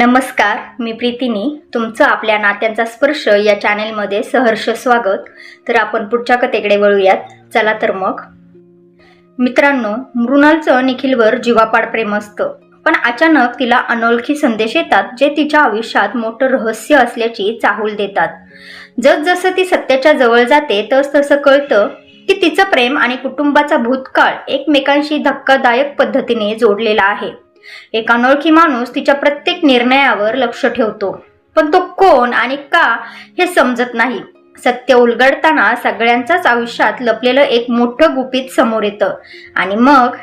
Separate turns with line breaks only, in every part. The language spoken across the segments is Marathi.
नमस्कार, मी प्रीतीनी तुमचं आपल्या नात्यांचा स्पर्श या चॅनेलमध्ये सहर्ष स्वागत. तर आपण पुढच्या कथेकडे वळूयात. चला तर मग. मित्रांनो, मृणालचं निखिलवर जीवापाड प्रेम असतं, पण अचानक तिला अनोळखी संदेश येतात जे तिच्या आयुष्यात मोठं रहस्य असल्याची चाहूल देतात. जसजसं ती सत्याच्या जवळ जाते तसतसं कळतं की तिचं प्रेम आणि कुटुंबाचा भूतकाळ एकमेकांशी धक्कादायक पद्धतीने जोडलेला आहे. एक अनोळखी माणूस तिच्या प्रत्येक निर्णयावर लक्ष ठेवतो, पण तो कोण आणि का हे समजत नाही. सत्य उलगडताना सगळ्यांच्याच आयुष्यात लपलेलं एक मोठं गुपित समोर येतं. आणि मग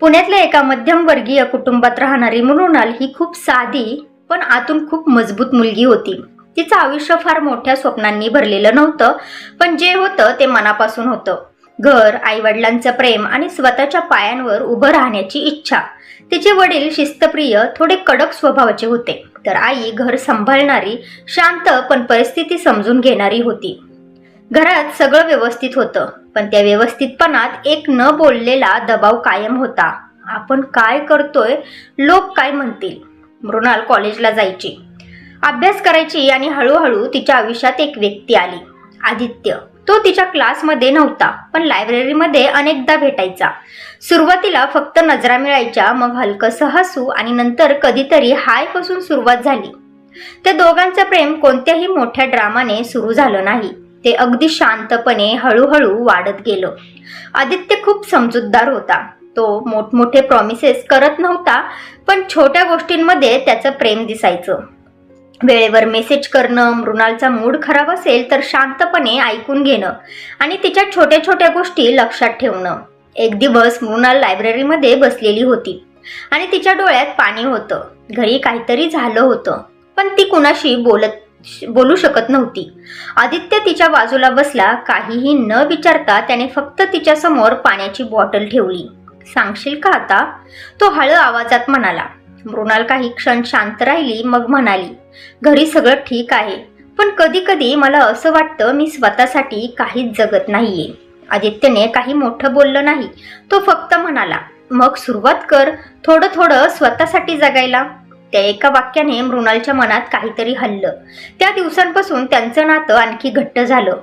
पुण्यातल्या एका मध्यमवर्गीय कुटुंबात राहणारी मृणाल ही खूप साधी पण आतून खूप मजबूत मुलगी होती. तिचं आयुष्य फार मोठ्या स्वप्नांनी भरलेलं नव्हतं, पण जे होतं ते मनापासून होतं. घर, आईवडिलांचं प्रेम आणि स्वतःच्या पायांवर उभं राहण्याची इच्छा. तिचे वडील शिस्तप्रिय, थोडे कडक स्वभावाचे होते, तर आई घर सांभाळणारी, शांत पण परिस्थिती समजून घेणारी होती. घरात सगळं व्यवस्थित होतं, पण त्या व्यवस्थितपणात एक न बोललेला दबाव कायम होता. आपण काय करतोय, लोक काय म्हणतील. मृणाल कॉलेजला जायची, अभ्यास करायची आणि हळूहळू तिच्या आयुष्यात एक व्यक्ती आली, आदित्य. तो तिच्या क्लासमध्ये नव्हता, पण लायब्ररीमध्ये अनेकदा भेटायचा. सुरुवातीला फक्त नजरा मिळायच्या, मग हलकसं हसू आणि नंतर कधीतरी हाय पासून सुरुवात झाली. त्या दोघांचं प्रेम कोणत्याही मोठ्या ड्रामाने सुरू झालं नाही. ते अगदी शांतपणे हळूहळू वाढत गेलं. आदित्य खूप समजूतदार होता. तो मोठमोठे प्रॉमिसेस करत नव्हता, पण छोट्या गोष्टींमध्ये त्याचं प्रेम दिसायचं. वेळेवर मेसेज करणं, मृणालचा मूड खराब असेल तर शांतपणे ऐकून घेणं आणि तिच्या छोट्या छोट्या गोष्टी लक्षात ठेवणं. एक दिवस मृणाल लायब्ररीमध्ये बसलेली होती आणि तिच्या डोळ्यात पाणी होतं. घरी काहीतरी झालं होतं, पण ती कुणाशी बोलू शकत नव्हती. आदित्य तिच्या बाजूला बसला. काहीही न विचारता त्याने फक्त तिच्या समोर पाण्याची बॉटल ठेवली. सांगशील का आता, तो हळू आवाजात म्हणाला. मृणाल काही क्षण शांत राहिली, मग म्हणाली, घरी सगळं ठीक आहे, पण कधी कधी मला असं वाटतं मी स्वतःसाठी काहीच जगत नाहीये. आदित्यने काही मोठं बोललं नाही. तो फक्त म्हणाला, मग सुरुवात कर थोडं थोडं स्वतःसाठी जगायला. त्या एका वाक्याने मृणालच्या मनात काहीतरी हललं. त्या दिवसांपासून त्यांचं नातं आणखी घट्ट झालं.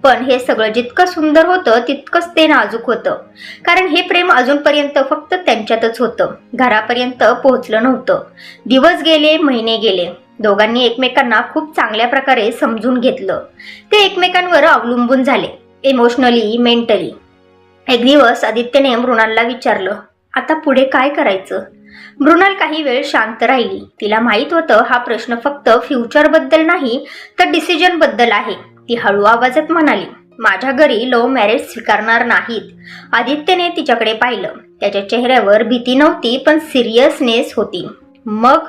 पण हे सगळं जितकं सुंदर होतं तितकंच ते नाजूक होतं, कारण हे प्रेम अजूनपर्यंत फक्त त्यांच्यातच होतं, घरापर्यंत पोहोचलं नव्हतं. दिवस गेले, महिने गेले. दोघांनी एकमेकांना खूप चांगल्या प्रकारे समजून घेतलं. ते एकमेकांवर अवलंबून झाले, इमोशनली, मेंटली. एक दिवस आदित्यने मृणालला विचारलं, आता पुढे काय करायचं. मृणाल काही वेळ शांत राहिली. तिला माहित होतं हा प्रश्न फक्त फ्युचरबद्दल नाही तर डिसिजनबद्दल आहे. ती हळू आवाजात म्हणाली, माझ्या घरी लव्ह मॅरेज स्वीकारणार नाहीत. आदित्यने तिच्याकडे पाहिलं. त्याच्या चेहऱ्यावर भीती नव्हती, पण सिरियसनेस होती. मग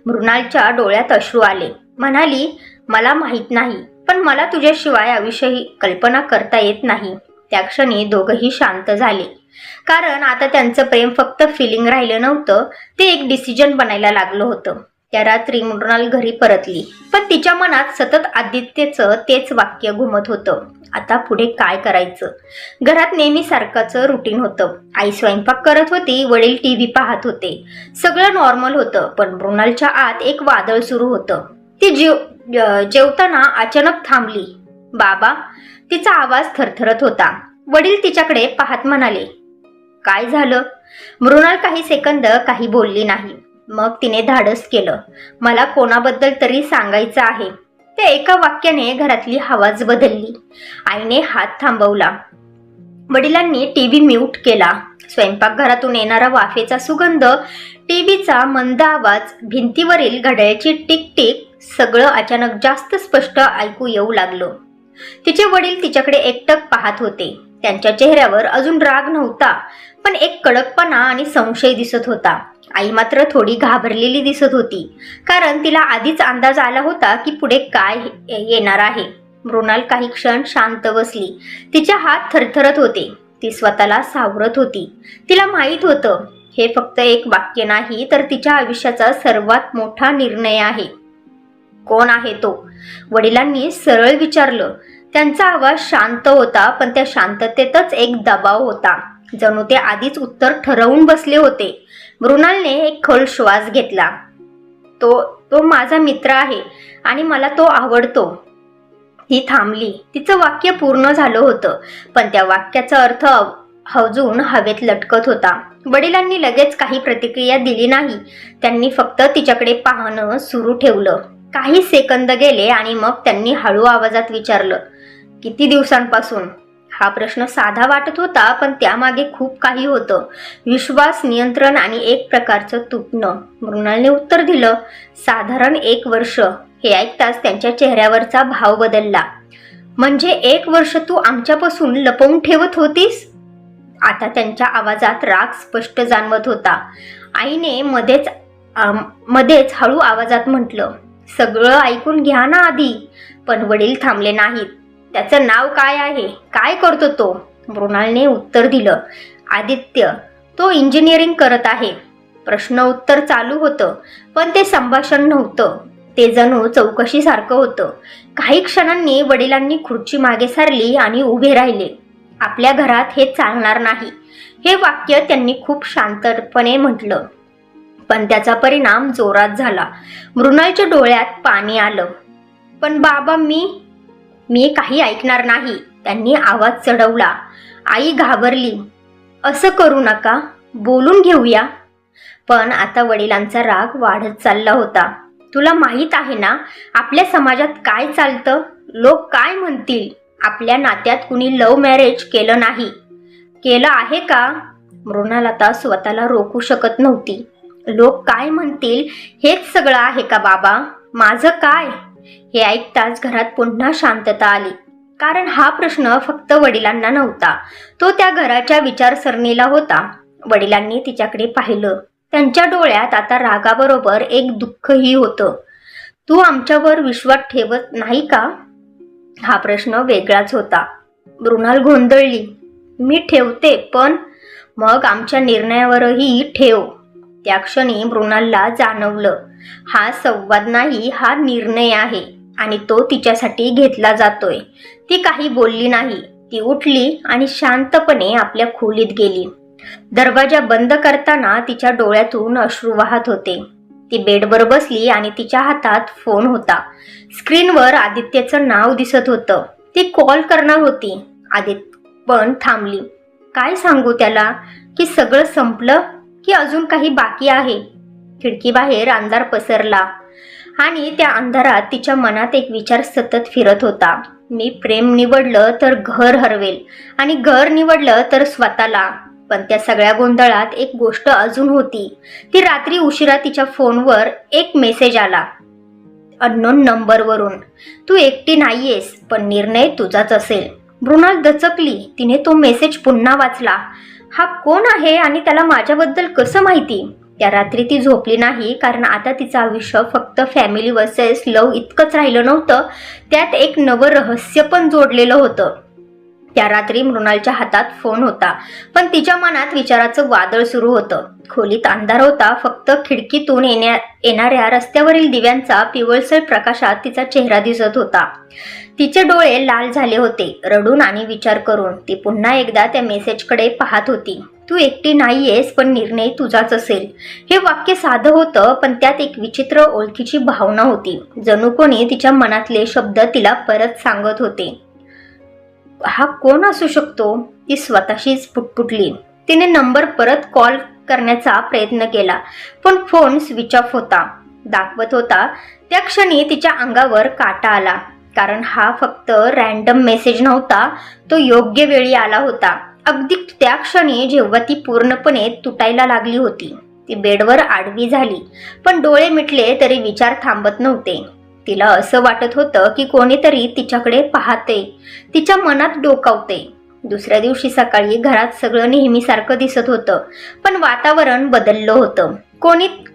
मृणालच्या डोळ्यात अश्रू आले. म्हणाली, मला माहित नाही, पण मला तुझ्याशिवाय आयुष्याची कल्पना करता येत नाही. त्या क्षणी दोघंही शांत झाले, कारण आता त्यांचं प्रेम फक्त फिलिंग राहिलं नव्हतं, ते एक डिसिजन बनायला लागलं होतं. त्या रात्री मृणाल घरी परतली, पण तिच्या मनात सतत आदित्यचं तेच वाक्य घुमत होतं, आता पुढे काय करायचं. घरात नेहमी सारखंच रुटीन होतं. आई स्वयंपाक करत होती, वडील टीव्ही पाहत होते. सगळं नॉर्मल होतं, पण मृणालच्या आत एक वादळ सुरू होतं. ती जेवताना अचानक थांबली. बाबा, तिचा आवाज थरथरत होता. वडील तिच्याकडे पाहत म्हणाले, काय झालं. मृणाल काही सेकंद काही बोलली नाही. मग तिने धाडस केलं, मला कोणाबद्दल तरी सांगायचं आहे. त्या एका वाक्याने घरातली आवाज बदलली. आईने हात थांबवला. वडिलांनी टीव्ही म्यूट केला. स्वयंपाकघरातून येणारा वाफेचा सुगंध, टीव्हीचा मंद आवाज, भिंतीवरील घड्याळाची टिक-टिक, सगळं अचानक जास्त स्पष्ट ऐकू येऊ लागलं. तिचे वडील तिच्याकडे एकटक पाहत होते. त्यांच्या चेहऱ्यावर अजून राग नव्हता, पण एक कडकपणा आणि संशय दिसत होता. आई मात्र थोडी घाबरलेली दिसत होती, कारण तिला आधीच अंदाज आला होता की पुढे काय येणार आहे. मृणाल काही क्षण शांत बसली. तिचे हात थरथरत होते. ती स्वतःला सावरत होती. तिला माहित होतं, हे फक्त एक वाक्य नाही, तर तिच्या आयुष्याचा सर्वात मोठा निर्णय आहे. कोण आहे तो, वडिलांनी सरळ विचारलं. त्यांचा आवाज शांत होता, पण त्या शांततेतच एक दबाव होता, जणू ते आधीच उत्तर ठरवून बसले होते. मृणालने एक खोल श्वास घेतला. तो माझा मित्र आहे आणि मला तो आवडतो. ती थांबली. तिचं वाक्य पूर्ण झालं होतं, पण त्या वाक्याचा अर्थ अजून हवेत लटकत होता. वडिलांनी लगेच काही प्रतिक्रिया दिली नाही. त्यांनी फक्त तिच्याकडे पाहणं सुरू ठेवलं. काही सेकंद गेले आणि मग त्यांनी हळू आवाजात विचारलं, किती दिवसांपासून? हा प्रश्न साधा वाटत होता, पण त्यामागे खूप काही होतं. विश्वास, नियंत्रण आणि एक प्रकारचं तुटणं. मृणालने उत्तर दिलं, साधारण 1 वर्ष. हे ऐकताच त्यांच्या चेहऱ्यावरचा भाव बदलला. म्हणजे 1 वर्ष तू आमच्यापासून लपवून ठेवत होतीस? आता त्यांच्या आवाजात राग स्पष्ट जाणवत होता. आईने मध्येच हळू आवाजात म्हटलं, सगळं ऐकून घ्या ना आधी. पण वडील थांबले नाहीत. त्याचं नाव काय आहे? काय करतो तो? मृणालने उत्तर दिलं, आदित्य. तो इंजिनिअरिंग करत आहे. प्रश्न उत्तर चालू होतं, पण ते संभाषण नव्हतं. ते जणू चौकशीसारखं होतं. काही क्षणांनी वडिलांनी खुर्ची मागे सारली आणि उभे राहिले. आपल्या घरात हे चालणार नाही, हे वाक्य त्यांनी खूप शांतपणे म्हटलं, पण त्याचा परिणाम जोरात झाला. मृणालच्या डोळ्यात पाणी आलं. पण बाबा, मी काही ऐकणार नाही. त्यांनी आवाज चढवला. आई घाबरली. असं करू नका, बोलून घेऊया. पण आता वडिलांचा राग वाढत चालला होता. तुला माहित आहे ना आपल्या समाजात काय चालतं? लोक काय म्हणतील? आपल्या नात्यात कुणी लव्ह मॅरेज केलं नाही. केलं आहे का? मृणाल आता स्वतःला रोखू शकत नव्हती. लोक काय म्हणतील हेच सगळं आहे का बाबा? माझं काय? हे ऐकताच घरात पुन्हा शांतता आली. कारण हा प्रश्न फक्त वडिलांना नव्हता, तो त्या घराच्या विचारसरणीला होता. वडिलांनी तिच्याकडे पाहिलं. त्यांच्या डोळ्यात आता रागाबरोबर एक दुःखही होतं. तू आमच्यावर विश्वास ठेवत नाही का? हा प्रश्न वेगळाच होता. मृणाल गोंधळली. मी ठेवते, पण मग आमच्या निर्णयावरही ठेव. त्या क्षणी मृणालला जाणवलं, हा संवाद नाही, हा निर्णय आहे आणि तो तिच्यासाठी घेतला जातोय. ती काही बोलली नाही. ती उठली आणि शांतपणे आपल्या खोलीत गेली. दरवाजा बंद करताना तिच्या डोळ्यातून अश्रू वाहत होते. ती बेडवर बसली आणि तिच्या हातात फोन होता. स्क्रीनवर आदित्यचं नाव दिसत होतं. ती कॉल करणार होती. पण थांबली. काय सांगू त्याला? की सगळं संपलं की अजून काही बाकी आहे? खिडकीबाहेर अंधार पसरला आणि त्या अंधारात तिच्या मनात एक विचार सतत फिरत होता. मी प्रेम निवडलं तर घर हरवेल आणि घर निवडलं तर स्वतःला. पण त्या सगळ्या गोंधळात एक गोष्ट अजून होती. ती रात्री उशिरा तिच्या फोनवर एक मेसेज आला, अननोन नंबरवरून. तू एकटी नाहीयेस, पण निर्णय तुझाच असेल. मृणाल दचकली. तिने तो मेसेज पुन्हा वाचला. हा कोण आहे आणि त्याला माझ्याबद्दल कसं माहिती? त्या रात्री ती झोपली नाही, कारण आता तिचं आयुष्य फक्त फॅमिली वर्सेस लव्ह इतकंच राहिलं नव्हतं, त्यात एक नवं रहस्य पण जोडलेलं होतं. त्या रात्री मृणालच्या हातात फोन होता, पण तिच्या मनात विचाराचं वादळ सुरू होतं. खोलीत अंधार होता. फक्त खिडकीतून येणाऱ्या रस्त्यावरील दिव्यांचा पिवळसर प्रकाशात तिचा चेहरा दिसत होता. तिचे डोळे लाल झाले होते, रडून आणि विचार करून. ती पुन्हा एकदा त्या मेसेजकडे पाहत होती. तू एकटी नाहीयेस, पण निर्णय तुझाच असेल. हे वाक्य साधं होतं, पण त्यात एक विचित्र ओळखीची भावना होती. जणू कोणी तिच्या मनातले शब्द तिला परत सांगत होते. हा कोण असू शकतो? ती स्वतःशीच पुटपुटली. तिने नंबर परत कॉल करण्याचा प्रयत्न केला, पण फोन स्विच ऑफ होता दाखवत होता. त्या क्षणी तिच्या अंगावर काटा आला, कारण हा फक्त रॅन्डम मेसेज नव्हता, तो योग्य वेळी आला होता. अगदी त्या क्षणी जेव्हा ती पूर्णपणे तुटायला लागली होती. ती बेडवर आडवी झाली, पण डोळे मिटले तरी विचार थांबत नव्हते. तिला असं वाटत होतं की कोणीतरी तिच्याकडे पाहते, तिच्या मनात डोकावते. दुसऱ्या दिवशी सकाळी घरात सगळं नेहमीसारखं दिसत होतं, पण वातावरण बदललं होतं.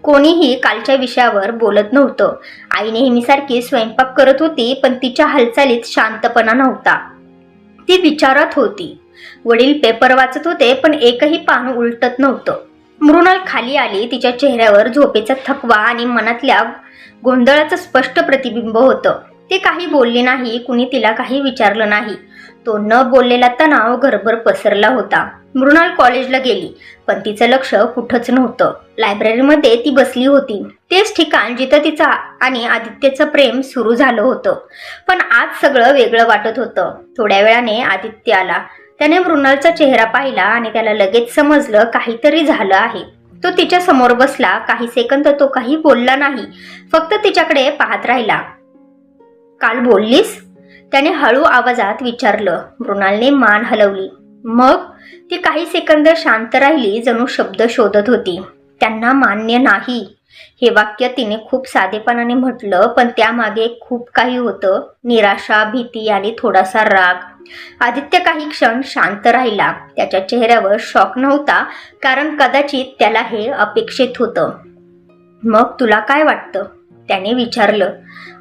कोणीही कालच्या विषयावर बोलत नव्हतं. आई नेहमीसारखी स्वयंपाक करत होती, पण तिच्या हालचालीत शांतपणा नव्हता. ती विचारात होती. वडील पेपर वाचत होते, पण एकही पान उलटत नव्हतं. मृणाल खाली आली. तिच्या चेहऱ्यावर झोपेचा थकवा आणि मनातल्या गोंधळाचं स्पष्ट प्रतिबिंब होतं. ती काही बोलली नाही. कुणी तिला काही विचारलं नाही. तो न बोललेला तणाव घरभर पसरला होता. मृणाल कॉलेजला गेली, पण तिचं लक्ष कुठंच नव्हतं. लायब्ररीमध्ये ती बसली होती. तेच ठिकाण जिथं तिचा आणि आदित्यचं प्रेम सुरू झालं होतं. पण आज सगळं वेगळं वाटत होतं. थोड्या वेळाने आदित्य आला. त्याने मृणालचा चेहरा पाहिला आणि त्याला लगेच समजलं काहीतरी झालं आहे. तो तिच्या समोर बसला. काही सेकंद तो काही बोलला नाही, फक्त तिच्याकडे पाहत राहिला. काल बोललीस? त्याने हळू आवाजात विचारलं. मृणालने मान हलवली. मग? ती काही सेकंद शांत राहिली, जणू शब्द शोधत होती. त्यांना मान्य नाही. हे वाक्य तिने खूप साधेपणाने म्हटलं, पण त्यामागे खूप काही होतं. निराशा, भीती आणि थोडासा राग. आदित्य काही क्षण शांत राहिला. त्याच्या चेहऱ्यावर शॉक नव्हता, कारण कदाचित त्याला हे अपेक्षित होतं. मग तुला काय वाटतं? त्याने विचारलं.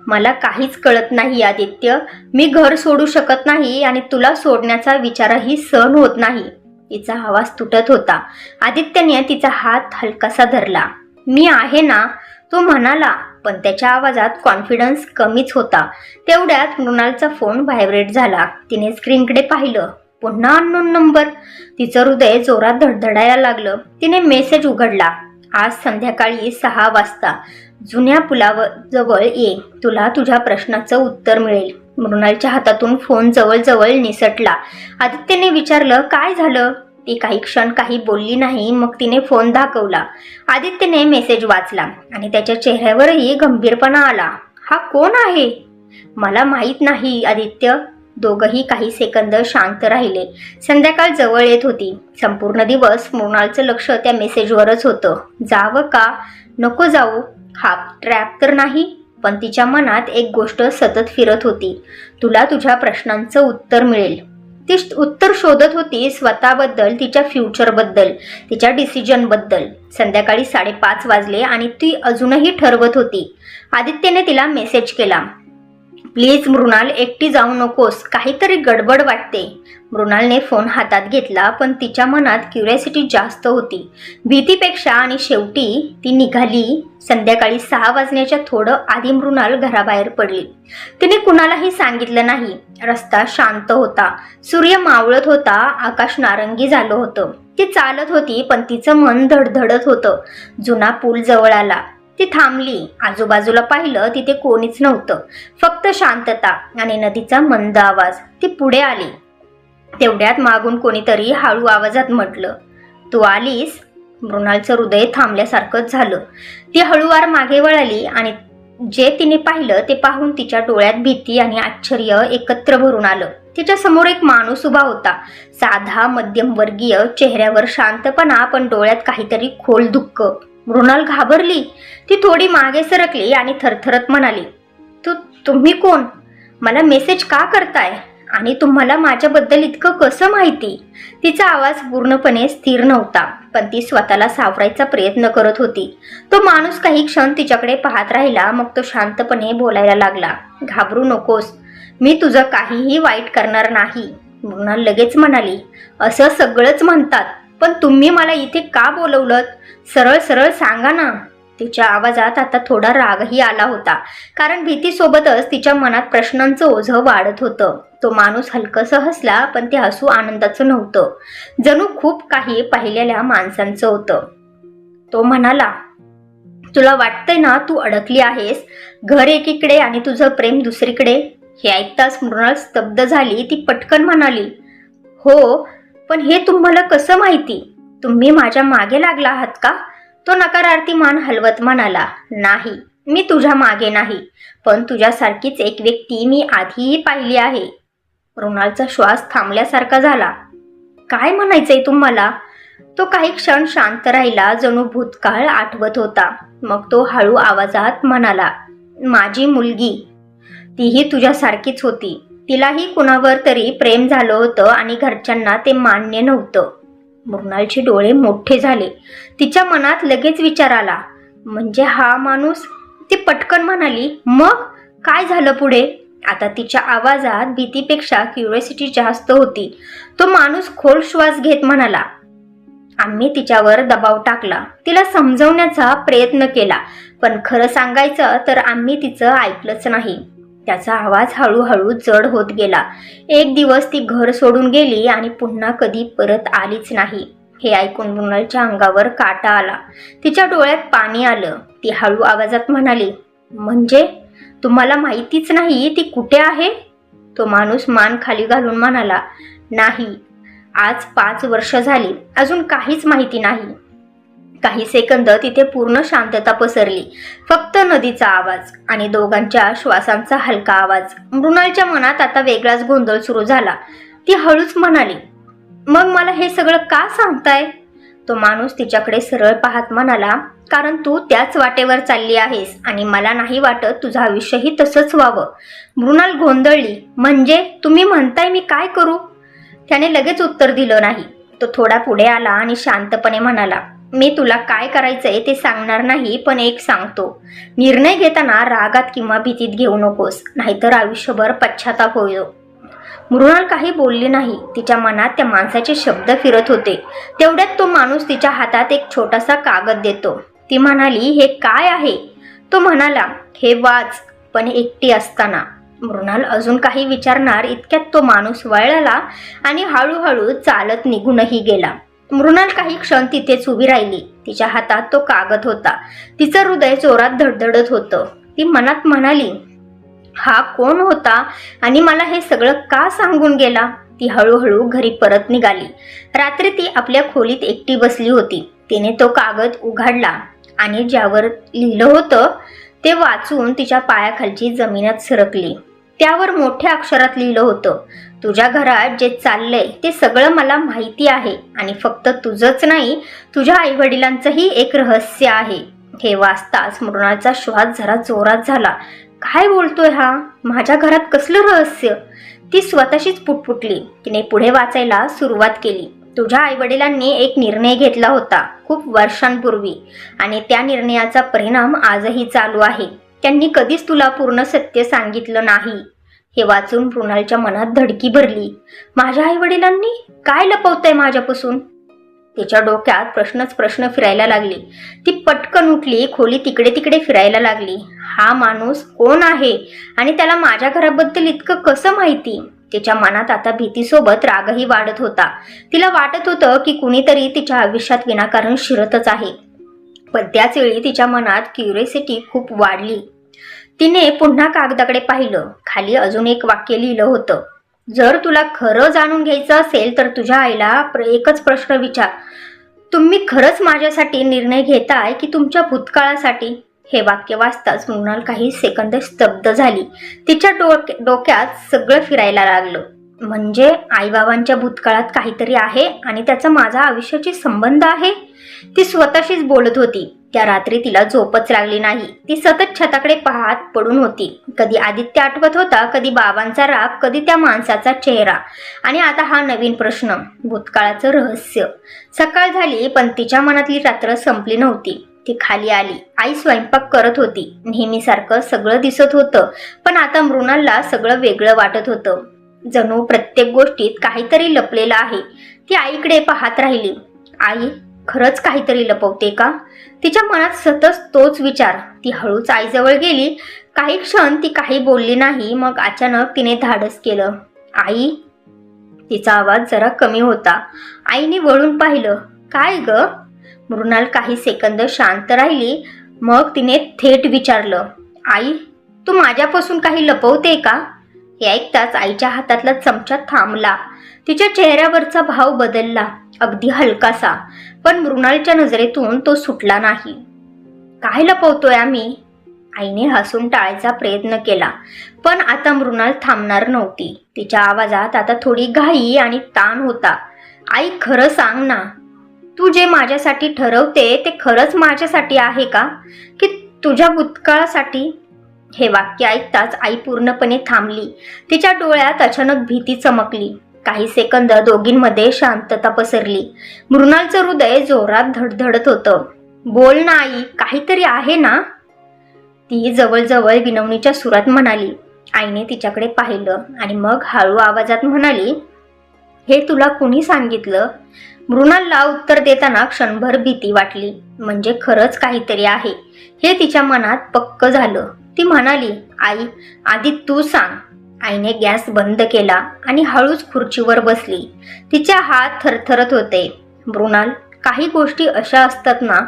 मला काहीच कळत नाही आदित्य. मी घर सोडू शकत नाही आणि तुला सोडण्याचा विचारही सहन होत नाही. तिचा आवाज तुटत होता. आदित्यने तिचा हात हलकासा धरला. मी आहे ना, तो म्हणाला, पण त्याच्या आवाजात कॉन्फिडन्स कमीच होता. तेवढ्यात मृणालचा फोन व्हायब्रेट झाला. तिने स्क्रीनकडे पाहिलं. पुन्हा अननोन नंबर. तिचं हृदय जोरात धडधडायला लागलं. तिने मेसेज उघडला. आज संध्याकाळी 6 वाजता जुन्या पुलावर जवळ ये. तुला तुझ्या प्रश्नाचं उत्तर मिळेल. मृणालच्या हातातून फोन जवळजवळ निसटला. आदित्यने विचारलं, काय झालं? ती काही क्षण काही बोलली नाही. मग तिने फोन दाखवला. आदित्यने मेसेज वाचला आणि त्याच्या चेहऱ्यावरही गंभीरपणा आला. हा कोण आहे? मला माहीत नाही आदित्य. दोघंही काही सेकंद शांत राहिले. संध्याकाळ जवळ येत होती. संपूर्ण दिवस मृणालचं लक्ष त्या मेसेजवरच होतं. जावं का नको जाऊ? हा ट्रॅप तर नाही? पण तिच्या मनात एक गोष्ट सतत फिरत होती. तुला तुझ्या प्रश्नांचं उत्तर मिळेल. ती उत्तर शोधत होती स्वतःबद्दल, तिच्या फ्युचरबद्दल, तिच्या डिसिजनबद्दल. संध्याकाळी 5:30 वाजले आणि ती अजूनही ठरवत होती. आदित्यने तिला मेसेज केला. प्लीज मृणाल, एकटी जाऊ नकोस. काहीतरी गडबड वाटते. मृणालने फोन हातात घेतला, पण तिच्या मनात क्युरिओसिटी जास्त होती, भीतीपेक्षा. आणि शेवटी ती निघाली. संध्याकाळी 6 वाजण्याच्या थोडं आधी मृणाल घराबाहेर पडली. तिने कुणालाही सांगितलं नाही. रस्ता शांत होता. सूर्य मावळत होता. आकाश नारंगी झालं होतं. ती चालत होती, पण तिचं मन धडधडत होतं. जुना पूल जवळ आला. ती थांबली. आजूबाजूला पाहिलं. तिथे कोणीच नव्हतं, फक्त शांतता आणि नदीचा मंद आवाज. ती पुढे आली. तेवढ्यात मागून कोणीतरी हळू आवाजात म्हटलं, तू आलीस? मृणालचं हृदय थांबल्यासारखंच झालं. ती हळूवार मागे वळाली आणि जे तिने पाहिलं ते पाहून तिच्या डोळ्यात भीती आणि आश्चर्य एकत्र भरून आलं. तिच्या समोर एक माणूस उभा होता. साधा, मध्यमवर्गीय, चेहऱ्यावर शांतपणा, पण डोळ्यात काहीतरी खोल दुःख. मृणाल घाबरली. ती थोडी मागे सरकली आणि थरथरत म्हणाली, तुम्ही कोण? मला मेसेज का करताय? आणि तुम्हाला माझ्याबद्दल इतकं कसं माहिती? तिचा आवाज पूर्णपणे स्थिर नव्हता, पण ती स्वतःला सावरायचा प्रयत्न करत होती. तो माणूस काही क्षण तिच्याकडे पाहत राहिला. मग तो शांतपणे बोलायला लागला. घाबरू नकोस. मी तुझं काहीही वाईट करणार नाही. मृणाल लगेच म्हणाली, असं सगळंच म्हणतात, पण तुम्ही मला इथे का बोलवलं? सरळ सरळ सांगा ना. तिच्या आवाजात आता थोडा रागही आला होता, कारण भीतीसोबतच तिच्या मनात प्रश्नांचं ओझं वाढत होतं. तो माणूस हलकसं हसला, पण ते हसू आनंदाचं नव्हतं. जणू खूप काही पाहिलेल्या माणसांचं होतं. तो म्हणाला, तुला वाटतंय ना तू अडकली आहेस, घर एकीकडे आणि तुझं प्रेम दुसरीकडे? हे ऐकताच मृणाल स्तब्ध झाली. ती पटकन म्हणाली, हो, पण हे तुम्हाला कसं माहिती? तुम्ही माझ्या मागे लागला आहात का? तो नकारार्थी मान हलवत म्हणाला, नाही, मी तुझ्या मागे नाही, पण तुझ्यासारखीच एक व्यक्ती मी आधीही पाहिली आहे. मृणालचा श्वास थांबल्यासारखा झाला. काय म्हणायचंय तुम्हाला? तो काही क्षण शांत राहिला, जणू भूतकाळ आठवत होता. मग तो हळू आवाजात म्हणाला, माझी मुलगी, तीही तुझ्यासारखीच होती. तिलाही कुणावर तरी प्रेम झालं होतं आणि घरच्यांना ते मान्य नव्हतं. मृणालचे डोळे मोठे झाले. तिच्या मनात लगेच विचार आला, म्हणजे हा माणूस? ती पटकन म्हणाली, मग काय झालं पुढे? आता तिच्या आवाजात भीतीपेक्षा क्युरिओसिटी जास्त होती. तो माणूस खोल श्वास घेत म्हणाला, आम्ही तिच्यावर दबाव टाकला, तिला समजवण्याचा प्रयत्न केला, पण खरं सांगायचं तर आम्ही तिचं ऐकलंच नाही. त्याचा आवाज हळूहळू जड होत गेला. एक दिवस ती घर सोडून गेली आणि पुन्हा कधी परत आलीच नाही. हे ऐकून मृणालच्या अंगावर काटा आला. तिच्या डोळ्यात पाणी आलं. ती हळू आवाजात म्हणाली, म्हणजे तुम्हाला माहितीच नाही ती कुठे आहे? तो माणूस मान खाली घालून म्हणाला, नाही, आज 5 वर्ष झाली, अजून काहीच माहिती नाही. काही सेकंद तिथे पूर्ण शांतता पसरली. फक्त नदीचा आवाज आणि दोघांच्या श्वासांचा हलका आवाज. मृणालच्या मनात आता वेगळाच गोंधळ सुरू झाला. ती हळूच म्हणाली, मग मला हे सगळं का सांगताय? तो माणूस तिच्याकडे सरळ पाहत म्हणाला, कारण तू त्याच वाटेवर चालली आहेस आणि मला नाही वाटत तुझं आयुष्यही तसंच व्हावं. मृणाल गोंधळली, म्हणजे तुम्ही म्हणताय मी काय करू? त्याने लगेच उत्तर दिलं नाही. तो थोडा पुढे आला आणि शांतपणे म्हणाला, मी तुला काय करायचंय ते सांगणार नाही, पण एक सांगतो, निर्णय घेताना रागात किंवा भीतीत घेऊ नकोस, नाहीतर आयुष्यभर पश्चाताप होईल. मृणाल काही बोलली नाही. तिच्या मनात त्या माणसाचे शब्द फिरत होते. तेवढ्यात तो माणूस तिच्या हातात एक छोटासा कागद देतो. ती म्हणाली, हे काय आहे? तो म्हणाला, हे वाच, पण एकटी असताना. मृणाल अजून काही विचारणार इतक्यात तो माणूस वळला आणि हळूहळू चालत निघूनही गेला. मृणाल काही क्षण तिथेच उभी राहिली. तिच्या हातात तो कागद होता. तिचं हृदय जोरात धडधडत होतं. ती मनात म्हणाली, हा कोण होता आणि मला हे सगळं का सांगून गेला? ती हळूहळू घरी परत निघाली. रात्री ती आपल्या खोलीत एकटी बसली होती. तिने तो कागद उघडला आणि ज्यावर लिहिलं होतं ते वाचून तिच्या पायाखालची जमीनच सरकली. त्यावर मोठ्या अक्षरात लिहिलं होतं, तुझ्या घरात जे चाललंय ते सगळं मला माहिती आहे आणि फक्त तुझंच नाही, तुझ्या आईवडिलांचंही एक रहस्य आहे. हे वाचताच मृणालचा श्वास जरा जोरात झाला. काय बोलतोय हा? माझ्या घरात कसलं रहस्य? ती स्वतःशीच पुटपुटली. तिने पुढे वाचायला सुरुवात केली. तुझ्या आईवडिलांनी एक निर्णय घेतला होता खूप वर्षांपूर्वी आणि त्या निर्णयाचा परिणाम आजही चालू आहे. त्यांनी कधीच तुला पूर्ण सत्य सांगितलं नाही. हे वाचून मृणालच्या मनात धडकी भरली. माझ्या आईवडिलांनी काय लपवतंय माझ्यापासून? तिच्या डोक्यात प्रश्नच प्रश्न फिरायला लागले. ती पटकन उठली. खोली तिकडे तिकडे फिरायला लागली. हा माणूस कोण आहे आणि त्याला माझ्या घराबद्दल इतकं कसं माहिती? तिच्या मनात आता भीतीसोबत रागही वाढत होता. तिला वाटत होतं की कुणीतरी तिच्या आयुष्यात विनाकारण शिरतच आहे. पण त्याच वेळी तिच्या मनात क्युरिओसिटी खूप वाढली. तिने पुन्हा कागदाकडे पाहिलं. खाली अजून एक वाक्य लिहिलं होतं, जर तुला खरं जाणून घ्यायचं असेल तर तुझ्या आईला एकच प्रश्न विचार, तुम्ही खरंच माझ्यासाठी निर्णय घेताय की तुमच्या भूतकाळासाठी? हे वाक्य वाचताच मृणाल काही सेकंद स्तब्ध झाली. तिच्या डोक्यात सगळं फिरायला लागलं. म्हणजे आईबाबांच्या भूतकाळात काहीतरी आहे आणि त्याचा माझा आयुष्याशी संबंध आहे? ती स्वतःशीच बोलत होती. त्या रात्री तिला झोपच लागली नाही. ती सतत छताकडे पाहत पडून होती. कधी आदित्य आठवत होता, कधी बाबांचा राग, कधी त्या माणसाचा चेहरा आणि आता हा नवीन प्रश्न, भूतकाळाचं रहस्य. सकाळ झाली पण तिच्या मनातली रात्र संपली नव्हती. ती खाली आली. आई स्वयंपाक करत होती. नेहमीसारखं सगळं दिसत होतं, पण आता मृणालला सगळं वेगळं वाटत होतं. जणू प्रत्येक गोष्टीत काहीतरी लपलेलं आहे. ती आईकडे पाहत राहिली. आई खरंच काहीतरी लपवते का? तिच्या मनात सतत तोच विचार. ती हळूच आईजवळ गेली. काही क्षण ती काही बोलली नाही. मग अचानक तिने धाडस केलं, आई. तिचा आवाज जरा कमी होता. आईने वळून पाहिलं. काय ग? मृणाल काही सेकंद शांत राहिली. मग तिने थेट विचारलं, आई तू माझ्यापासून काही लपवते का? हे ऐकताच आईच्या हातातला चमचा थांबला. तिच्या चेहऱ्यावरचा भाव बदलला, अगदी हलकासा. पण मृणालच्या नजरेतून तो सुटला नाही. काय लपवतोय आम्ही? आईने हसून टाळायचा प्रयत्न केला. पण आता मृणाल थांबणार नव्हती. तिच्या आवाजात आता थोडी घाई आणि ताण होता. आई खरं सांग ना, तू जे माझ्यासाठी ठरवते ते खरंच माझ्यासाठी आहे का, की तुझ्या भूतकाळासाठी? हे वाक्य ऐकताच आई पूर्णपणे थांबली. तिच्या डोळ्यात अचानक भीती चमकली. काही सेकंद दोघींमध्ये शांतता पसरली. मृणालचं हृदय जोरात धडधडत होतं. बोल ना आई, काहीतरी आहे ना? ती जवळजवळ विनवणीच्या सुरात म्हणाली. आईने तिच्याकडे पाहिलं आणि मग हळू आवाजात म्हणाली, हे तुला कुणी सांगितलं? मृणालला उत्तर देताना क्षणभर भीती वाटली. म्हणजे खरंच काहीतरी आहे हे तिच्या मनात पक्क झालं. ती म्हणाली, आई आधी तू सांग. आईने गॅस बंद केला आणि हळूच खुर्चीवर बसली. तिचे हात थरथरत होते. मृणाल, काही गोष्टी अशा असतात ना,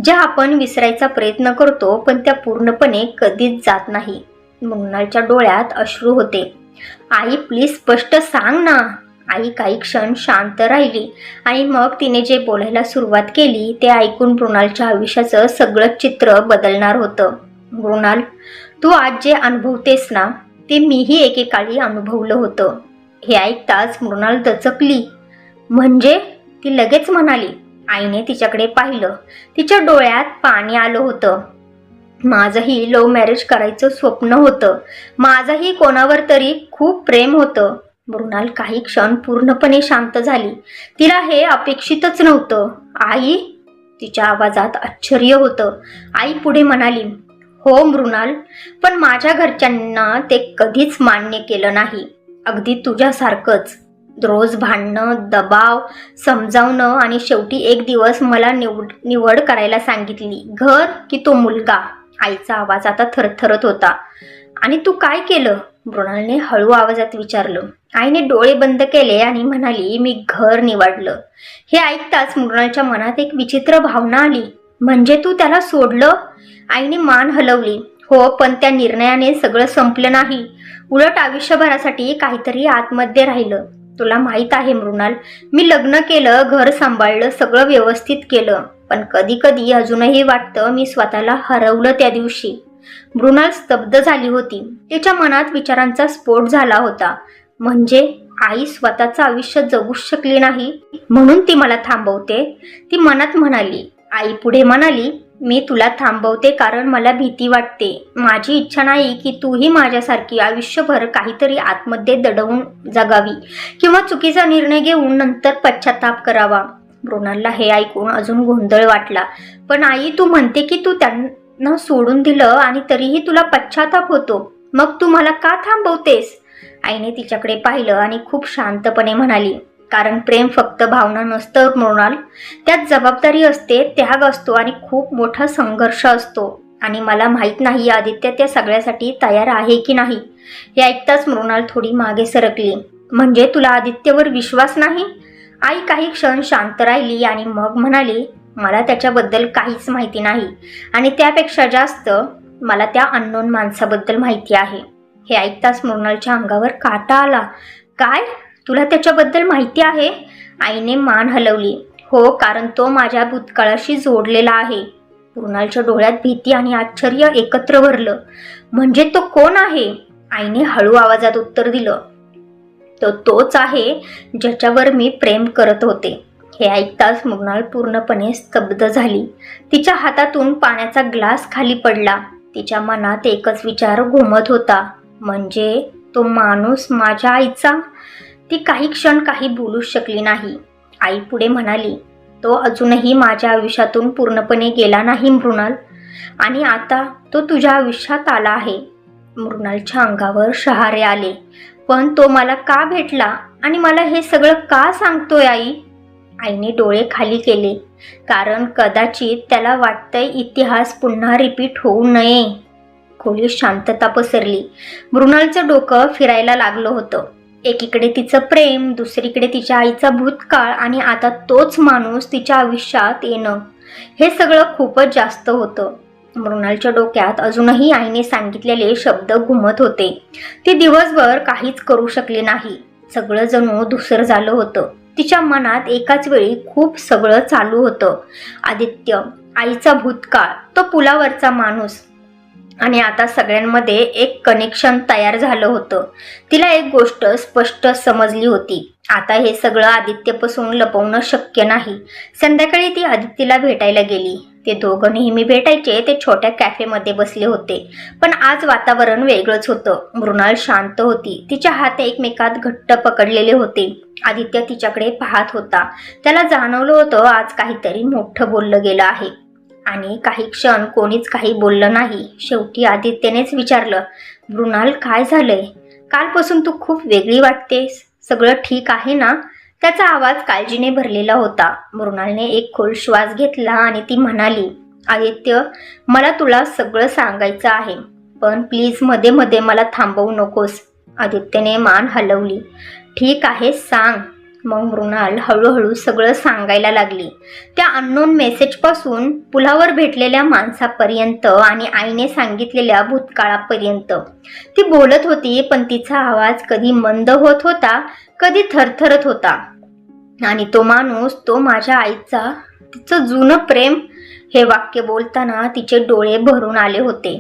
ज्या आपण विसरायचा प्रयत्न करतो पण त्या पूर्णपणे कधीच जात नाही. मृणालच्या डोळ्यात अश्रू होते. आई प्लीज स्पष्ट सांग ना. आई काही क्षण शांत राहिली आणि मग तिने जे बोलायला सुरुवात केली ते ऐकून मृणालच्या आयुष्याचं सगळं चित्र बदलणार होतं. मृणाल, तू आज जे अनुभवतेस ना ते मीही एकेकाळी अनुभवलं होतं. हे ऐकताच मृणाल दचकली. म्हणजे? ती लगेच म्हणाली. आईने तिच्याकडे पाहिलं. तिच्या डोळ्यात पाणी आलं होतं. माझंही लव्ह मॅरेज करायचं स्वप्न होतं. माझंही कोणावर तरी खूप प्रेम होतं. मृणाल काही क्षण पूर्णपणे शांत झाली. तिला हे अपेक्षितच नव्हतं. आई? तिच्या आवाजात आश्चर्य होतं. आई पुढे म्हणाली, हो मृणाल, पण माझ्या घरच्यांना ते कधीच मान्य केलं नाही. अगदी तुझ्यासारखंच. रोज भांडणं, दबाव, समजावणं आणि शेवटी एक दिवस मला निवड करायला सांगितली. घर की तो मुलगा? आईचा आवाज आता थरथरत होता. आणि तू काय केलं? मृणालने हळू आवाजात विचारलं. आईने डोळे बंद केले आणि म्हणाली, मी घर निवडलं. हे ऐकताच मृणालच्या मनात एक विचित्र भावना आली. म्हणजे तू त्याला सोडलं? आईने मान हलवली. हो, पण त्या निर्णयाने सगळं संपलं नाही. उलट आयुष्यभरासाठी काहीतरी आतमध्ये राहिलं. तुला माहित आहे मृणाल, मी लग्न केलं, घर सांभाळलं, सगळं व्यवस्थित केलं, पण कधी कधी अजूनही वाटतं मी स्वतःला हरवलं त्या दिवशी. मृणाल स्तब्ध झाली होती. तिच्या मनात विचारांचा स्फोट झाला होता. म्हणजे आई स्वतःचं आयुष्य जगूच शकली नाही म्हणून ती मला थांबवते? ती मनात म्हणाली. आई पुढे म्हणाली, मी तुला थांबवते कारण मला भीती वाटते. माझी इच्छा नाही की तूही माझ्यासारखी आयुष्यभर काहीतरी आतमध्ये दडवून जगावी किंवा चुकीचा निर्णय घेऊन नंतर पश्चाताप करावा. मृणालला हे ऐकून अजून गोंधळ वाटला. पण आई, तू म्हणते की तू त्यांना सोडून दिलं आणि तरीही तुला पश्चाताप होतो. मग तू मला का थांबवतेस? आईने तिच्याकडे पाहिलं आणि खूप शांतपणे म्हणाली, कारण प्रेम फक्त भावना नसतं मृणाल, त्यात जबाबदारी असते, त्याग असतो आणि खूप मोठा संघर्ष असतो. आणि मला माहित नाही आदित्य त्या सगळ्यासाठी तयार आहे की नाही. हे ऐकताच मृणाल थोडी मागे सरकली. म्हणजे तुला आदित्यवर विश्वास नाही? आई काही क्षण शांत राहिली आणि मग म्हणाली, मला त्याच्याबद्दल काहीच माहिती नाही आणि त्यापेक्षा जास्त मला त्या अननोन माणसाबद्दल माहिती आहे. हे ऐकताच मृणालच्या अंगावर काटा आला. काय? तुला त्याच्याबद्दल माहिती आहे? आईने मान हलवली. हो, कारण तो माझ्या भूतकाळाशी जोडलेला आहे. मृणालच्या डोळ्यात भीती आणि आश्चर्य एकत्र भरलं. म्हणजे तो कोण आहे? आईने हळू आवाजात उत्तर दिलं, तो तोच आहे ज्याच्यावर मी प्रेम करत होते. हे ऐकताच मृणाल पूर्णपणे स्तब्ध झाली. तिच्या हातातून पाण्याचा ग्लास खाली पडला. तिच्या मनात एकच विचार घुमत होता, म्हणजे तो माणूस माझ्या आईचा? ती काही क्षण काही बोलू शकली नाही. आई पुढे म्हणाली, तो अजूनही माझ्या आयुष्यातून पूर्णपणे गेला नाही मृणाल, आणि आता तो तुझ्या आयुष्यात आला आहे. मृणालच्या अंगावर शहारे आले. पण तो मला का भेटला आणि मला हे सगळं का सांगतोय आई? आईने डोळे खाली केले, कारण कदाचित त्याला वाटतंय इतिहास पुन्हा रिपीट होऊ नये. खोलीत शांतता पसरली. मृणालचं डोकं फिरायला लागलं होतं. एकीकडे तिचं प्रेम, दुसरीकडे तिच्या आईचा भूतकाळ आणि आता तोच माणूस तिच्या आयुष्यात येणं. हे सगळं खूपच जास्त होतं. मृणालच्या डोक्यात अजूनही आईने सांगितलेले शब्द घुमत होते. ती दिवसभर काहीच करू शकली नाही. सगळं जणू धुसर झालं होतं. तिच्या मनात एकाच वेळी खूप सगळं चालू होतं. आदित्य, आईचा भूतकाळ, तो पुलावरचा माणूस, आणि आता सगळ्यांमध्ये एक कनेक्शन तयार झालं होतं. तिला एक गोष्ट स्पष्ट समजली होती, आता हे सगळं आदित्यपासून लपवणं शक्य नाही. संध्याकाळी ती आदित्यला भेटायला गेली. ते दोघं नेहमी भेटायचे ते छोट्या कॅफेमध्ये बसले होते, पण आज वातावरण वेगळंच होतं. मृणाल शांत होती. तिच्या हात एकमेकात घट्ट पकडलेले होते. आदित्य तिच्याकडे पाहत होता. त्याला जाणवलं होतं आज काहीतरी मोठं बोललं गेलं आहे. आणि काही क्षण कोणीच काही बोललं नाही. शेवटी आदित्यनेच विचारलं, मृणाल काय झालंय? कालपासून तू खूप वेगळी वाटतेस. सगळं ठीक आहे ना? त्याचा आवाज काळजीने भरलेला होता. मृणालने एक खोल श्वास घेतला आणि ती म्हणाली, आदित्य, मला तुला सगळं सांगायचं आहे. पण प्लीज मध्ये मध्ये मला थांबवू नकोस. आदित्यने मान हलवली. ठीक आहे, सांग. मग मृणाल हळूहळू सगळं सांगायला लागली. त्या अननोन मेसेजपासून पुलावर भेटलेल्या माणसापर्यंत आणि आईने सांगितलेल्या भूतकाळापर्यंत. ती बोलत होती, पण तिचा आवाज कधी मंद होत होता, कधी थरथरत होता. आणि तो माणूस, तो माझ्या आईचा, तिचं जुनं प्रेम. हे वाक्य बोलताना तिचे डोळे भरून आले होते.